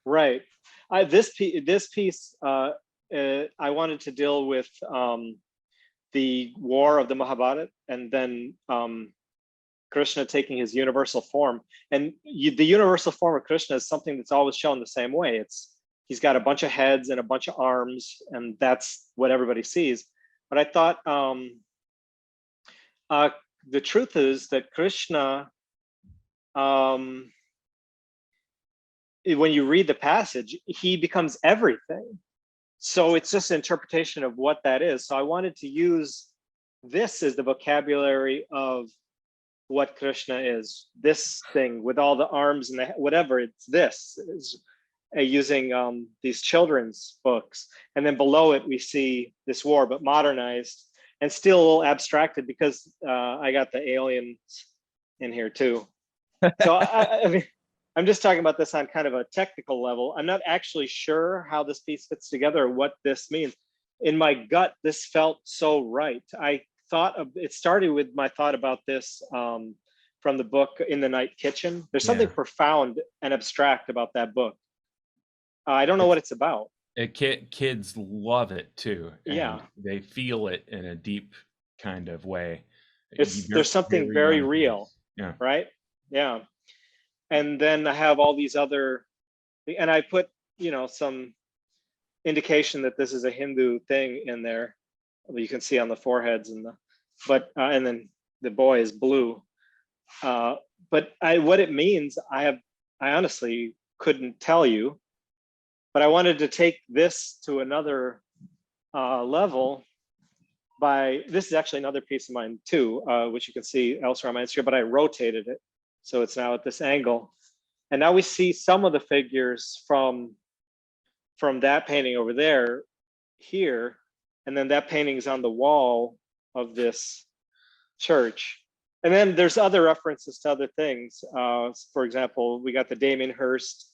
Right. This piece, I wanted to deal with the war of the Mahabharata, and then Krishna taking his universal form. And the universal form of Krishna is something that's always shown the same way. He's got a bunch of heads and a bunch of arms, and that's what everybody sees. But I thought the truth is that Krishna, when you read the passage, he becomes everything. So it's just an interpretation of what that is. So I wanted to use this as the vocabulary of what Krishna is. This thing with all the arms and whatever, it's this. Is using these children's books. And then below it, we see this war, but modernized and still a little abstracted because I got the aliens in here too. So I mean, I'm just talking about this on kind of a technical level. I'm not actually sure how this piece fits together or what this means. In my gut, this felt so right. I thought it started with my thought about this from the book In the Night Kitchen. There's something profound and abstract about that book. I don't know what it's about. Kids love it too. Yeah. They feel it in a deep kind of way. There's something very real. Yeah. Right? Yeah. And then I have all these other, and I put, some indication that this is a Hindu thing in there. You can see on the foreheads and and then the boy is blue. But what it means, I honestly couldn't tell you, but I wanted to take this to another level this is actually another piece of mine too, which you can see elsewhere on my Instagram, but I rotated it. So it's now at this angle. And now we see some of the figures from that painting over there here. And then that painting is on the wall of this church. And then there's other references to other things. For example, we got the Damien Hirst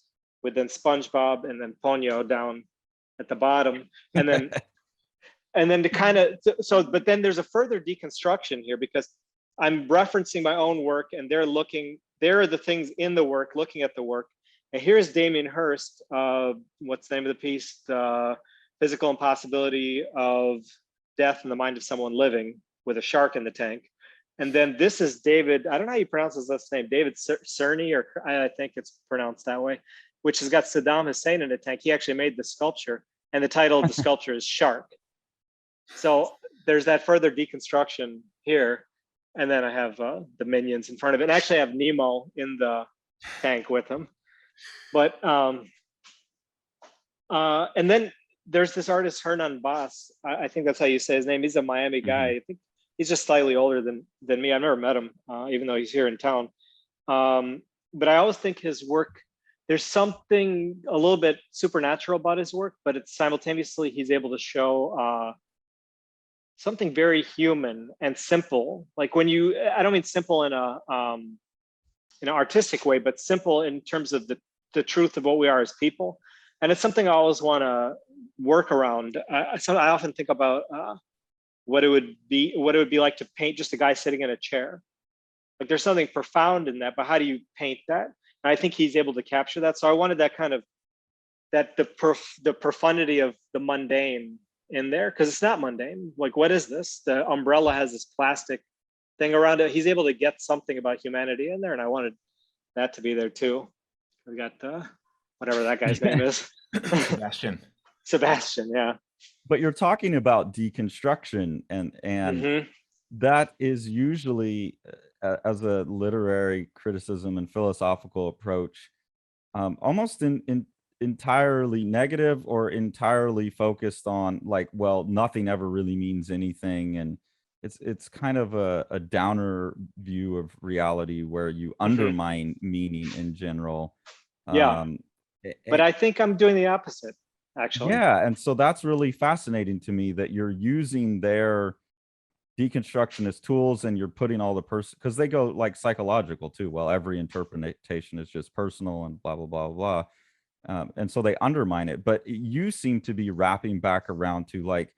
with then SpongeBob and then Ponyo down at the bottom. And then and then to kind of, but then there's a further deconstruction here because I'm referencing my own work and there are the things in the work, looking at the work. And here's Damien Hirst, what's the name of the piece? The Physical Impossibility of Death in the Mind of Someone Living, with a shark in the tank. And then this is David, I don't know how you pronounce his last name, David Cerny, or I think it's pronounced that way, which has got Saddam Hussein in a tank. He actually made the sculpture, and the title of the sculpture is Shark. So there's that further deconstruction here. And then I have the minions in front of it. And actually I have Nemo in the tank with him. But, and then there's this artist, Hernan Bass. I think that's how you say his name. He's a Miami guy. I think he's just slightly older than me. I've never met him, even though he's here in town. But I always think his work, there's something a little bit supernatural about his work, but it's simultaneously, he's able to show something very human and simple. Like I don't mean simple in an artistic way, but simple in terms of the truth of what we are as people. And it's something I always want to work around. So I often think about what it would be like to paint just a guy sitting in a chair. Like there's something profound in that, but how do you paint that? And I think he's able to capture that. So I wanted that kind of, the profundity of the mundane in there, because it's not mundane. Like, what is this? The umbrella has this plastic thing around it. He's able to get something about humanity in there, and I wanted that to be there too. We got whatever that guy's name is. Sebastian, yeah. But you're talking about deconstruction, and that is usually, as a literary criticism and philosophical approach, almost entirely negative or entirely focused on like, well, nothing ever really means anything, and it's kind of a downer view of reality where you undermine meaning in general. But I think I'm doing the opposite, actually. Yeah, and so that's really fascinating to me, that you're using their deconstruction as tools, and you're putting all the because they go like psychological too. Well, every interpretation is just personal and blah blah blah blah. And so they undermine it, but you seem to be wrapping back around to like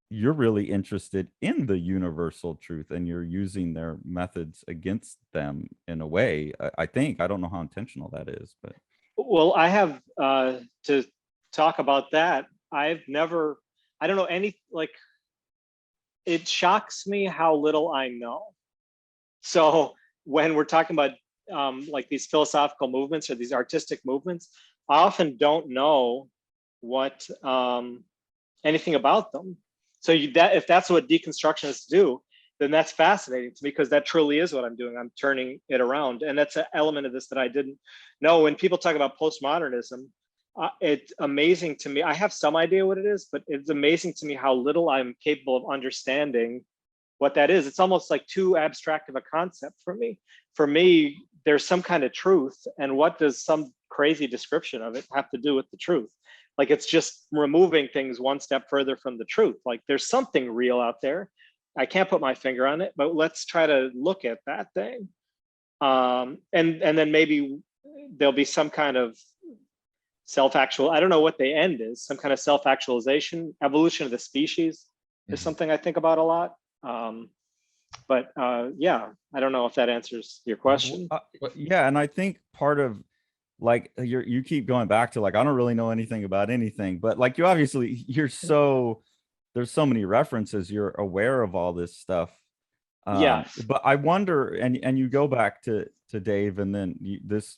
you're really interested in the universal truth, and you're using their methods against them in a way. I think, I don't know how intentional that is, but Well, I have to talk about that. I don't know any, like, it shocks me how little I know. So when we're talking about like these philosophical movements or these artistic movements, I often don't know what anything about them. So if that's what deconstructionists do, then that's fascinating to me, because that truly is what I'm doing. I'm turning it around, and that's an element of this that I didn't know. When people talk about postmodernism, it's amazing to me. I have some idea what it is, but it's amazing to me how little I'm capable of understanding what that is. It's almost like too abstract of a concept for me. For me, there's some kind of truth, and what does some crazy description of it have to do with the truth? Like, it's just removing things one step further from the truth. Like, there's something real out there. I can't put my finger on it, but let's try to look at that thing. And then maybe there'll be some kind of self-actual, I don't know what the end is, some kind of self-actualization. Evolution of the species is something I think about a lot. But yeah, I don't know if that answers your question. Yeah, and I think part of, like, you keep going back to, like, I don't really know anything about anything, but like, you obviously, there's so many references, you're aware of all this stuff. Yeah. But I wonder, and you go back to Dave, and then this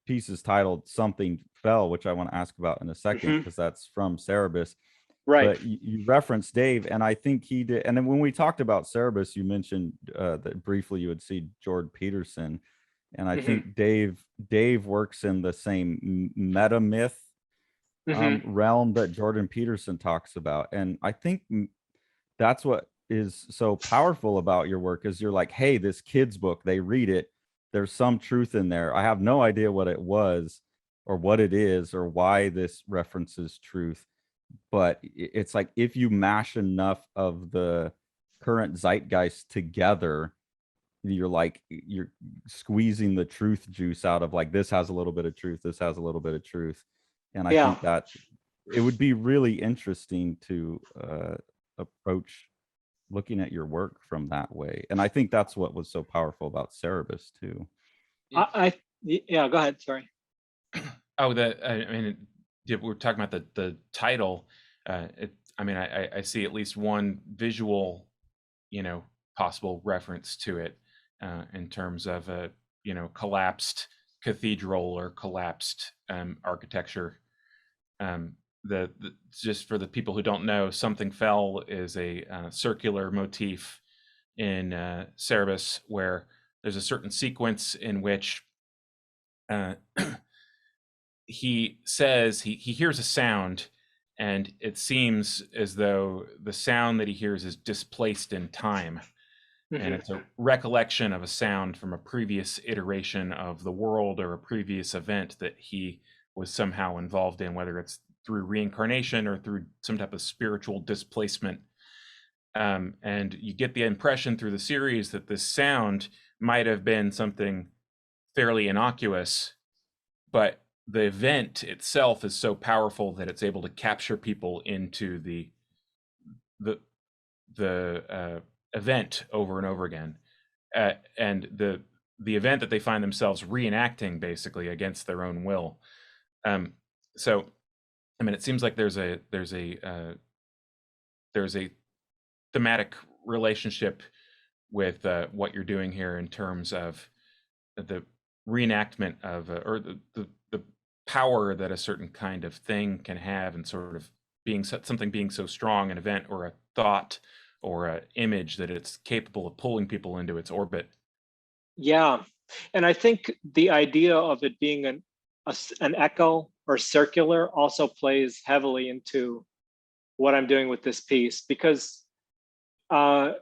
piece is titled "Something Fell," which I want to ask about in a second, because that's from Cerebus. Right. But you referenced Dave, and I think he did. And then when we talked about Cerebus, you mentioned that briefly you would see Jordan Peterson, and I think Dave works in the same meta myth realm that Jordan Peterson talks about. And I think that's what is so powerful about your work, is you're like, hey, this kid's book, they read it, there's some truth in there. I have no idea what it was or what it is or why this references truth, but it's like, if you mash enough of the current zeitgeist together, you're squeezing the truth juice out of, like, this has a little bit of truth, this has a little bit of truth. And I think that it would be really interesting to approach looking at your work from that way. And I think that's what was so powerful about Cerebus too. Yeah, go ahead, sorry. Oh, I mean, we're talking about the title. I mean, I see at least one visual, possible reference to it, in terms of a, collapsed cathedral or collapsed architecture. Just for the people who don't know, Something Fell is a circular motif in Cerebus, where there's a certain sequence in which he says he hears a sound, and it seems as though the sound that he hears is displaced in time. And it's a recollection of a sound from a previous iteration of the world or a previous event that he was somehow involved in, whether it's through reincarnation or through some type of spiritual displacement. And you get the impression through the series that this sound might have been something fairly innocuous, but the event itself is so powerful that it's able to capture people into the event over and over again, and the event that they find themselves reenacting basically against their own will. So, I mean, it seems like there's a thematic relationship with what you're doing here in terms of the reenactment of or the power that a certain kind of thing can have, and sort of being something being so strong, an event or a thought or an image, that it's capable of pulling people into its orbit. Yeah, and I think the idea of it being an echo or circular also plays heavily into what I'm doing with this piece, because yeah,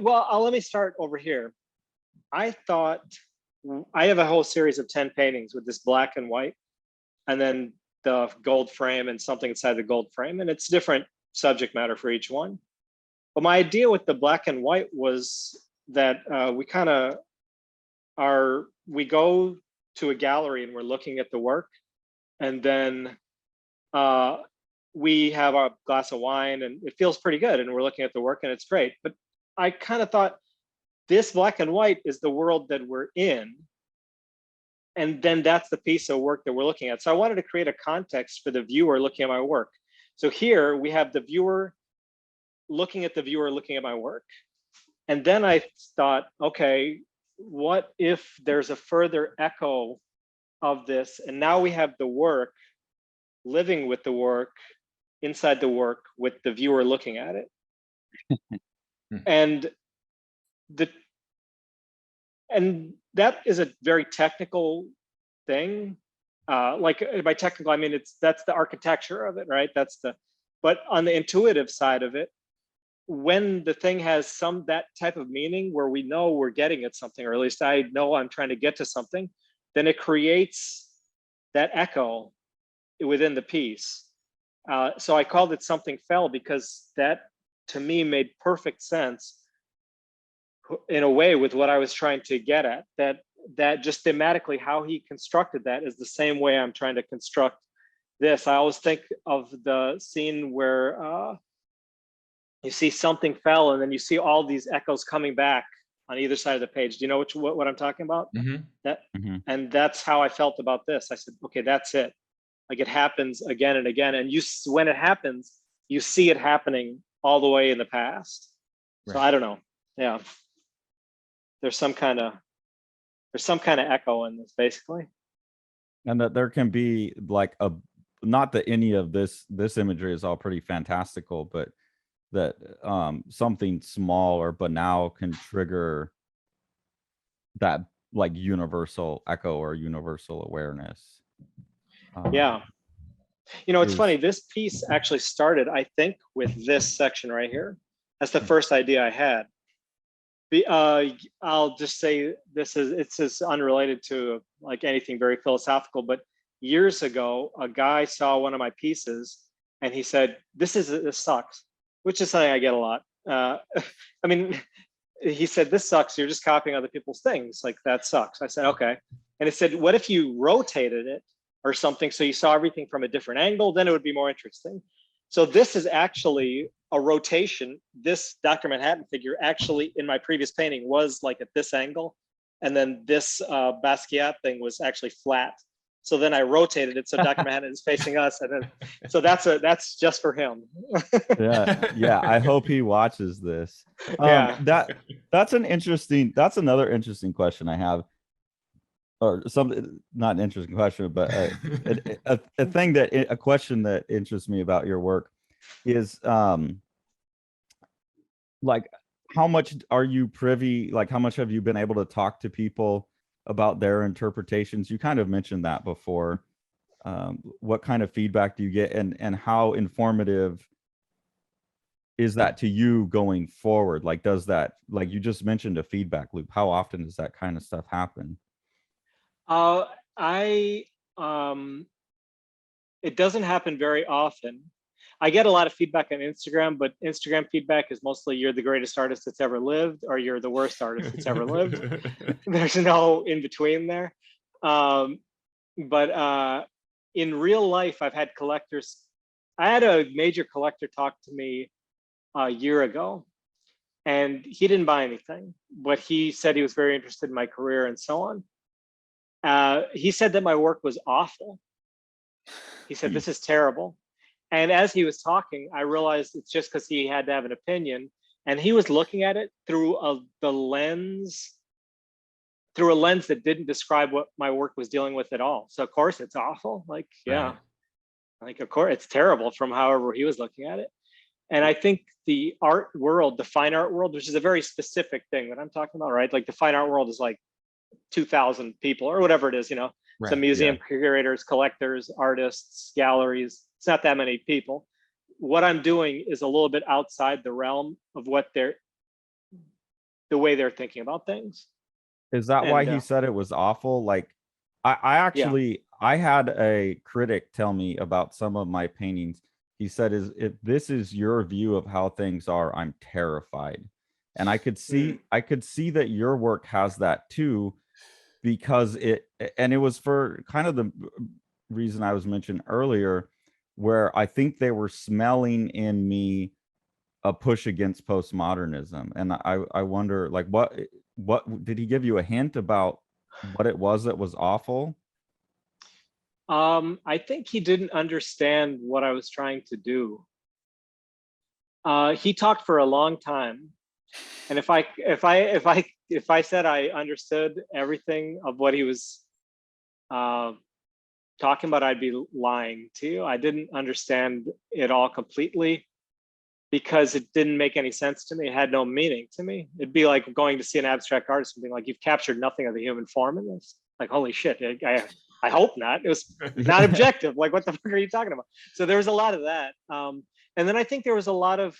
well, let me start over here. I thought, I have a whole series of 10 paintings with this black and white, and then the gold frame and something inside the gold frame, and it's different subject matter for each one. But my idea with the black and white was that we go to a gallery and we're looking at the work, and then we have a glass of wine and it feels pretty good and we're looking at the work and it's great. But I kind of thought this black and white is the world that we're in. And then that's the piece of work that we're looking at. So I wanted to create a context for the viewer looking at my work. So here we have the viewer looking at the viewer looking at my work. And then I thought, okay, what if there's a further echo of this? And now we have the work living with the work inside the work with the viewer looking at it. and that is a very technical thing. Like by technical, I mean, that's the architecture of it, right? But on the intuitive side of it, when the thing has that type of meaning where we know we're getting at something, or at least I know I'm trying to get to something, then it creates that echo within the piece. So I called it Something Fell because that to me made perfect sense in a way with what I was trying to get at. That just thematically how he constructed that is the same way I'm trying to construct this. I always think of the scene where you see something fell and then you see all these echoes coming back on either side of the page. Do you know what I'm talking about? And that's how I felt about this. I said, okay, that's it. Like it happens again and again. And when it happens, you see it happening all the way in the past. Right. So I don't know. Yeah. There's some kind of echo in this basically. And that there can be like not that any of this imagery is all pretty fantastical, but that something small or banal can trigger that like universal echo or universal awareness. Yeah. You know, it's funny, this piece actually started, I think, with this section right here. That's the first idea I had. I'll just say it's unrelated to like anything very philosophical, but years ago, a guy saw one of my pieces and he said, this sucks, which is something I get a lot. I mean, he said, this sucks. You're just copying other people's things. Like that sucks. I said, okay. And he said, what if you rotated it or something so you saw everything from a different angle? Then it would be more interesting. So this is actually a rotation. This Dr. Manhattan figure actually in my previous painting was like at this angle. And then this Basquiat thing was actually flat. So then I rotated it so Dr. Manhattan is facing us. And then, so that's just for him. Yeah. I hope he watches this. That's another interesting question I have. Or something, not an interesting question, but a question that interests me about your work is like how much are you privy, like how much have you been able to talk to people about their interpretations? You kind of mentioned that before. What kind of feedback do you get, and how informative is that to you going forward? Like does that, like you just mentioned a feedback loop, how often does that kind of stuff happen? It doesn't happen very often. I get a lot of feedback on Instagram, but Instagram feedback is mostly you're the greatest artist that's ever lived or you're the worst artist that's ever lived. There's no in between there. But in real life, I've had collectors. I had a major collector talk to me a year ago and he didn't buy anything, but he said he was very interested in my career and so on. He said that my work was awful. He said, this is terrible. And as he was talking, I realized it's just because he had to have an opinion. And he was looking at it through a lens that didn't describe what my work was dealing with at all. So of course it's awful. Like, yeah, right. Like, of course it's terrible from however he was looking at it. And I think the art world, the fine art world, which is a very specific thing that I'm talking about, right? Like the fine art world is like 2,000 people or whatever it is, you know, right, some museum curators, collectors, artists, galleries. It's not that many people. What I'm doing is a little bit outside the realm of what the way they're thinking about things. Is that why he said it was awful? Like I actually, I had a critic tell me about some of my paintings. He said, if this is your view of how things are, I'm terrified. And I could see, that your work has that too, because it was for kind of the reason I was mentioned earlier, where I think they were smelling in me a push against postmodernism. And I wonder, like, what did he give you a hint about what it was that was awful? I think he didn't understand what I was trying to do. He talked for a long time, and if I said I understood everything of what he was talking about, I'd be lying to you. I didn't understand it all completely because it didn't make any sense to me. It had no meaning to me. It'd be like going to see an abstract artist and being like, "You've captured nothing of the human form in this." Like, holy shit! I hope not. It was not objective. Like, what the fuck are you talking about? So there was a lot of that, and then I think there was a lot of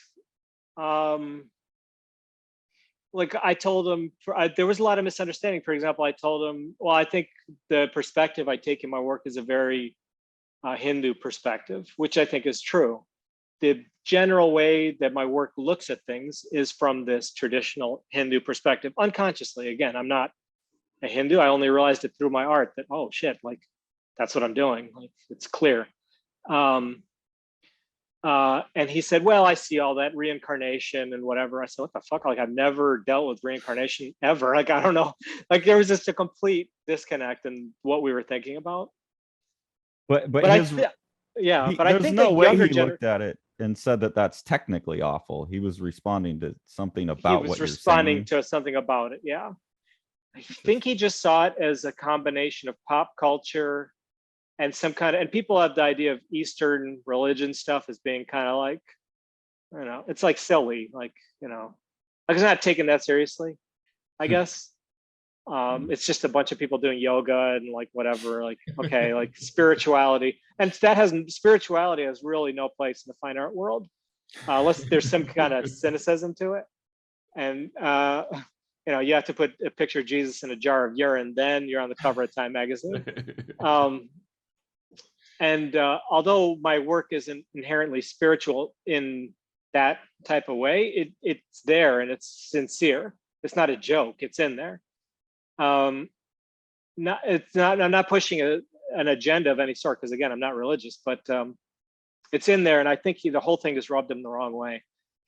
like I told him there was a lot of misunderstanding. For example, I told him, well, I think the perspective I take in my work is a very Hindu perspective, which I think is true. The general way that my work looks at things is from this traditional Hindu perspective, unconsciously. Again, I'm not a Hindu. I only realized it through my art that, oh shit, like that's what I'm doing. Like it's clear. And he said, well, I see all that reincarnation and whatever. I said, what the fuck? Like I've never dealt with reincarnation ever. Like, I don't know. Like there was just a complete disconnect in what we were thinking about. But But his, yeah, but I there's think no a way younger he looked at it and said that that's technically awful. He was responding to something about what you're saying. Responding to something about it. Yeah. I think he just saw it as a combination of pop culture and some kind of, and people have the idea of Eastern religion stuff as being kind of like, you know, it's like silly, like, you know, like it's not taking that seriously, I guess. It's just a bunch of people doing yoga and like whatever, like, okay, like spirituality. And spirituality has really no place in the fine art world, unless there's some kind of cynicism to it. And, you know, you have to put a picture of Jesus in a jar of urine, then you're on the cover of Time magazine. And although my work isn't inherently spiritual in that type of way, it's there and it's sincere. It's not a joke. It's in there. I'm not pushing an agenda of any sort because again, I'm not religious, but it's in there. And I think the whole thing just rubbed him the wrong way.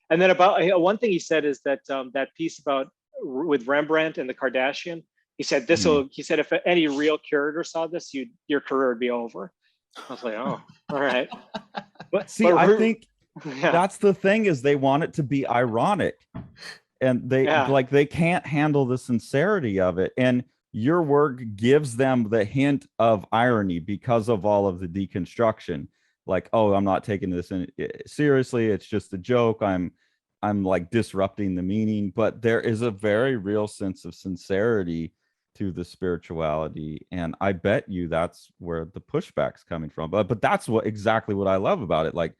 And then about one thing he said is that that piece about with Rembrandt and the Kardashian, he said he said if any real curator saw this, your career would be over. I was like, oh, all right. But see, I think that's the thing is they want it to be ironic and they can't handle the sincerity of it. And your work gives them the hint of irony because of all of the deconstruction. Like, oh, I'm not taking this seriously. It's just a joke. I'm like disrupting the meaning, but there is a very real sense of sincerity to the spirituality, and I bet you that's where the pushback's coming from. But that's exactly what I love about it. Like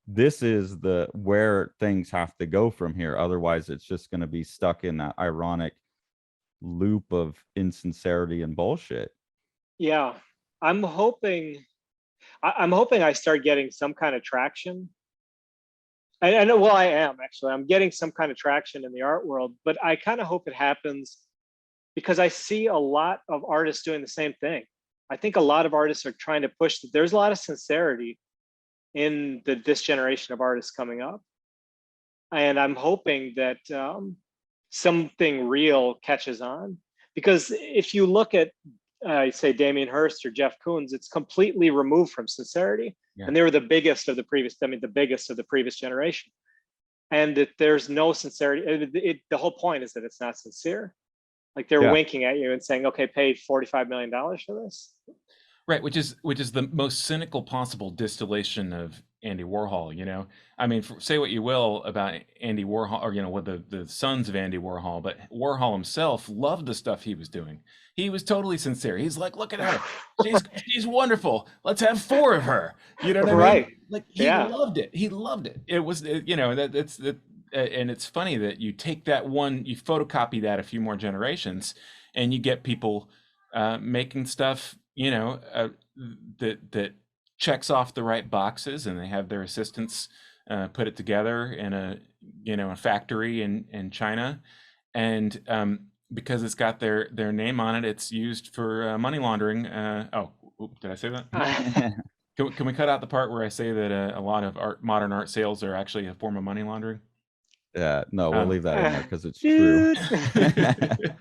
this is where things have to go from here. Otherwise, it's just going to be stuck in that ironic loop of insincerity and bullshit. Yeah, I'm hoping I start getting some kind of traction. I know, well, I am actually. I'm getting some kind of traction in the art world, but I kind of hope it happens because I see a lot of artists doing the same thing. I think a lot of artists are trying to push that. There's a lot of sincerity in this generation of artists coming up. And I'm hoping that something real catches on. Because if you look at, say, Damien Hirst or Jeff Koons, it's completely removed from sincerity. Yeah. And they were the biggest of the previous generation. And that there's no sincerity. The whole point is that it's not sincere. Like they're winking at you and saying, okay, pay $45 million for this. Right, which is the most cynical possible distillation of Andy Warhol, you know? I mean, say what you will about Andy Warhol, or, you know, what the sons of Andy Warhol, but Warhol himself loved the stuff he was doing. He was totally sincere. He's like, look at her. She's wonderful. Let's have 4 of her. You know what I mean? Like, he loved it. He loved it. It was, you know, and it's funny that you take that one, you photocopy that a few more generations, and you get people making stuff, you know, that checks off the right boxes, and they have their assistants put it together in a factory in China, and because it's got their name on it, it's used for money laundering. Did I say that? Can we cut out the part where I say that a lot of modern art sales are actually a form of money laundering? Yeah, no, we'll Um, leave that in there because it's true. Dude.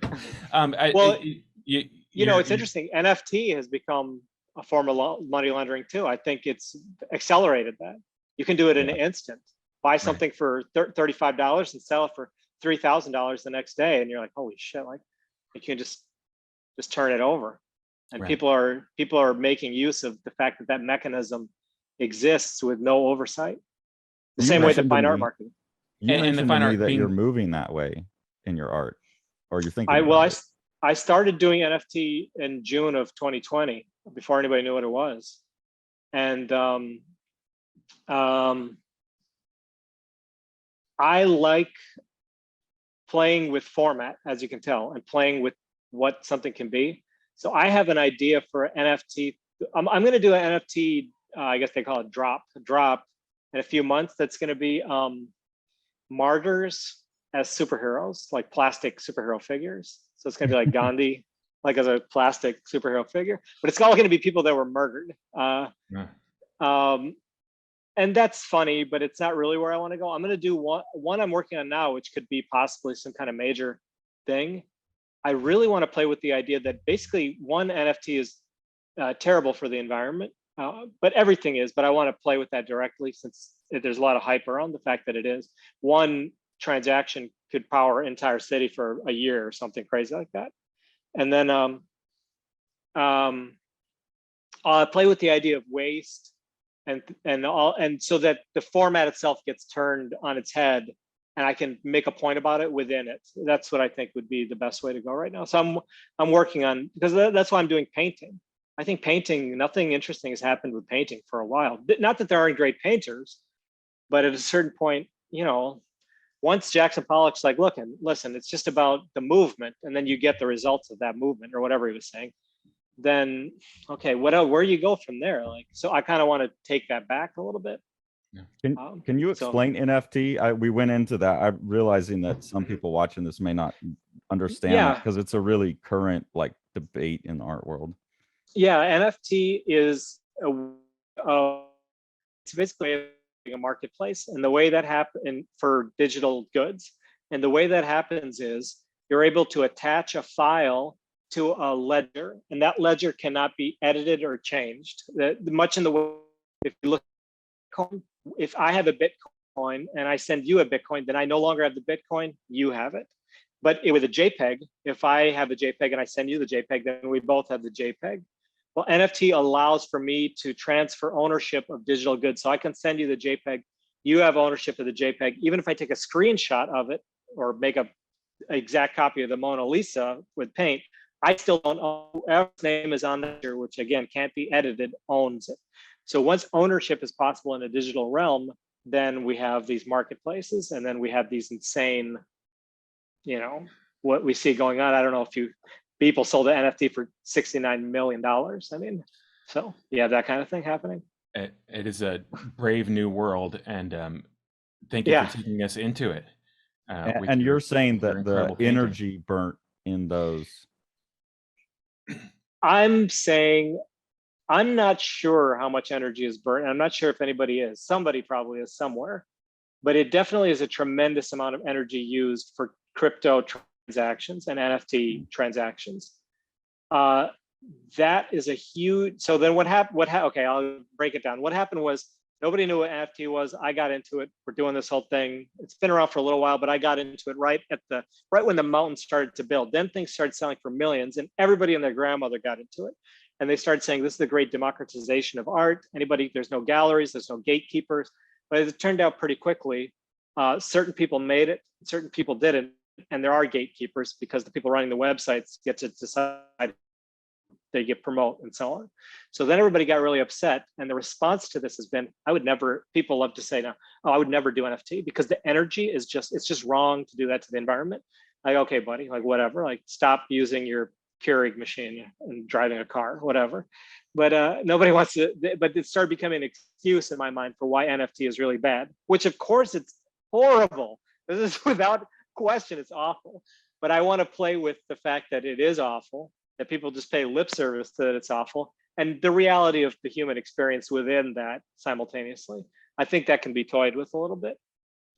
I, Well, you, it's interesting. NFT has become a form of money laundering too. I think it's accelerated that. You can do it in Yeah. an instant. Buy Right. something for $35 and sell it for $3,000 the next day, and you're like, holy shit! Like, you can just turn it over. And Right. people are making use of the fact that mechanism exists with no oversight. The same way that fine art marketing. You And the mentioned fine to me art that you're being- moving that way in your art, or you're thinking. I started doing NFT in June of 2020 before anybody knew what it was, and I like playing with format, as you can tell, and playing with what something can be. So I have an idea for an NFT. I'm going to do an NFT. I guess they call it drop in a few months. That's going to be martyrs as superheroes, like plastic superhero figures. So it's going to be like Gandhi, like as a plastic superhero figure, but it's all going to be people that were murdered. And that's funny, but it's not really where I want to go. I'm going to do one I'm working on now, which could be possibly some kind of major thing. I really want to play with the idea that basically one NFT is terrible for the environment, but everything is. But I want to play with that directly, since there's a lot of hype around the fact that it is. One transaction could power an entire city for a year or something crazy like that. And then I'll play with the idea of waste, and so that the format itself gets turned on its head, and I can make a point about it within it. That's what I think would be the best way to go right now. So I'm working on, because that's why I'm doing painting. I think painting, nothing interesting has happened with painting for a while. Not that there aren't great painters, but at a certain point, once Jackson Pollock's like, look and listen, it's just about the movement, and then you get the results of that movement, or whatever he was saying, then okay, where do you go from there? Like, so I kind of want to take that back a little bit. Can you explain NFT? We went into that. I'm realizing that some people watching this may not understand that, because it's a really current debate in the art world. Yeah, NFT is it's basically a marketplace, and the way that happens for digital goods, and the way that happens is you're able to attach a file to a ledger, and that ledger cannot be edited or changed. Much in the way, if you look, if I have a Bitcoin and I send you a Bitcoin, then I no longer have the Bitcoin, you have it. But with a JPEG, if I have a JPEG and I send you the JPEG, then we both have the JPEG. Well, NFT allows for me to transfer ownership of digital goods. So I can send you the JPEG, you have ownership of the JPEG. Even if I take a screenshot of it or make an exact copy of the Mona Lisa with paint, I still don't own whoever's name is on there, which again can't be edited, owns it. So once ownership is possible in a digital realm, then we have these marketplaces, and then we have these insane, what we see going on. I don't know if people sold an NFT for $69 million. I mean, so you have that kind of thing happening. It is a brave new world, and thank you for taking us into it. And you're saying that the energy burnt in those. I'm saying I'm not sure how much energy is burnt. I'm not sure if anybody is. Somebody probably is somewhere, but it definitely is a tremendous amount of energy used for crypto transactions and NFT transactions. That is a huge. So then what happened? Okay, I'll break it down. What happened was nobody knew what NFT was. I got into it. We're doing this whole thing. It's been around for a little while, but I got into it right when the mountain started to build. Then things started selling for millions, and everybody and their grandmother got into it. And they started saying, this is the great democratization of art. There's no galleries, there's no gatekeepers. But it turned out pretty quickly, certain people made it, certain people didn't. And there are gatekeepers, because the people running the websites get to decide they get promote and so on. So then everybody got really upset. And the response to this has been, people love to say now, I would never do NFT, because the energy is it's just wrong to do that to the environment. Like, okay, buddy, like whatever, like stop using your Keurig machine and driving a car, whatever. But nobody wants to, but it started becoming an excuse in my mind for why NFT is really bad, which of course it's horrible. This is without question, it's awful. But I want to play with the fact that it is awful, that people just pay lip service to that it's awful, and the reality of the human experience within that simultaneously. I think that can be toyed with a little bit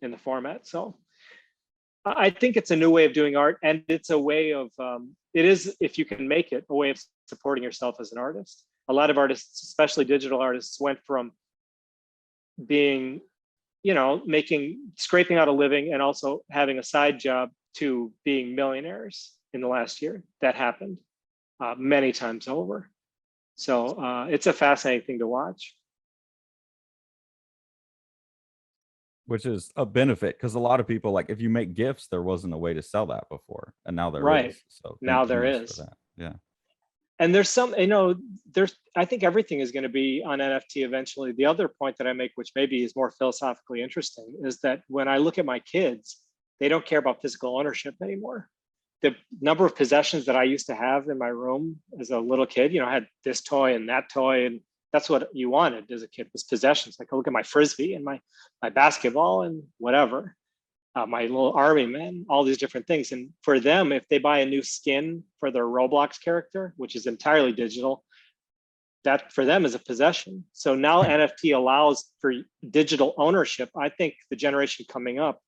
in the format. So I think it's a new way of doing art, and it's a way of, it is, if you can make it, a way of supporting yourself as an artist. A lot of artists, especially digital artists, went from being, scraping out a living and also having a side job to being millionaires in the last year. That happened many times over. So it's a fascinating thing to watch. Which is a benefit, because a lot of people, like, if you make gifts, there wasn't a way to sell that before, and now there is. So now there goodness is. for that. Yeah. And there's some, I think everything is going to be on NFT eventually. The other point that I make, which maybe is more philosophically interesting, is that when I look at my kids, they don't care about physical ownership anymore. The number of possessions that I used to have in my room as a little kid, I had this toy and that toy, and that's what you wanted as a kid, was possessions. Like, I look at my Frisbee and my basketball and whatever, my little army men, all these different things. And for them, if they buy a new skin for their Roblox character, which is entirely digital, that for them is a possession. So now NFT allows for digital ownership. I think the generation coming up,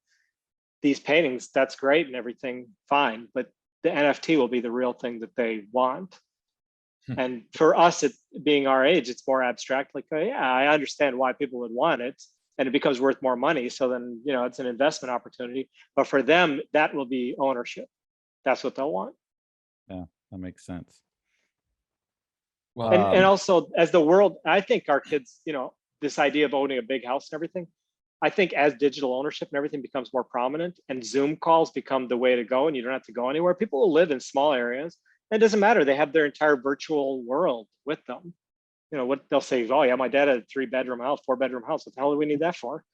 these paintings, that's great and everything, fine, but the NFT will be the real thing that they want. And for us, it being our age, it's more abstract. Like, oh, yeah, I understand why people would want it, and it becomes worth more money. So then, it's an investment opportunity. But for them, that will be ownership. That's what they'll want. Yeah, that makes sense. Well, and also, as the world, I think our kids, this idea of owning a big house and everything, I think as digital ownership and everything becomes more prominent and Zoom calls become the way to go, and you don't have to go anywhere, people will live in small areas. It doesn't matter. They have their entire virtual world with them. What they'll say, oh yeah, my dad had a 3-bedroom house, 4-bedroom house. What the hell do we need that for?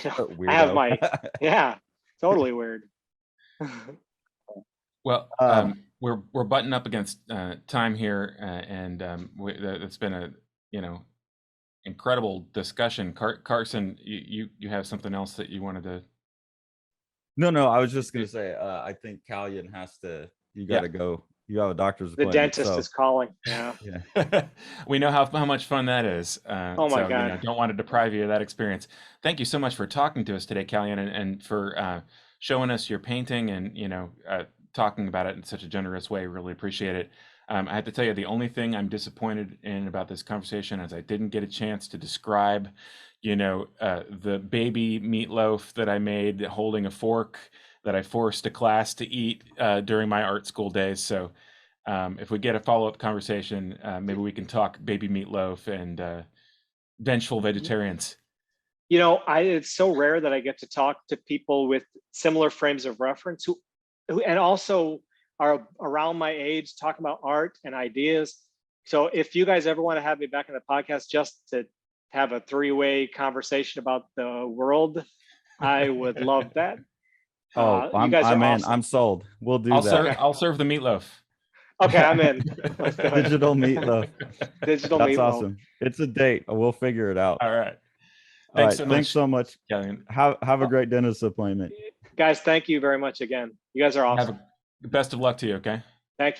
I have my, yeah, totally weird. Well, we're butting up against time here, and it's been a incredible discussion. Carson, you have something else that you wanted to? No, I was just gonna say, I think Kalyan has to. You got to go. You have a doctor's appointment. The dentist is calling. Yeah. We know how much fun that is. Oh my God. Don't want to deprive you of that experience. Thank you so much for talking to us today, Kalyan, and for showing us your painting and talking about it in such a generous way. Really appreciate it. I have to tell you, the only thing I'm disappointed in about this conversation is I didn't get a chance to describe, the baby meatloaf that I made holding a fork that I forced a class to eat during my art school days. So if we get a follow-up conversation, maybe we can talk baby meatloaf and vengeful vegetarians. It's so rare that I get to talk to people with similar frames of reference who and also are around my age, talking about art and ideas. So if you guys ever want to have me back on the podcast just to have a 3-way conversation about the world, I would love that. Oh, I'm awesome. I'm sold. We'll do that. I'll serve the meatloaf. Okay, I'm in. Digital meatloaf. Digital That's meatloaf. awesome. It's a date. We'll figure it out. All right. Thanks so much. Kalyan. Have a great dentist appointment. Guys, thank you very much again. You guys are awesome. Best of luck to you, okay? Thank you.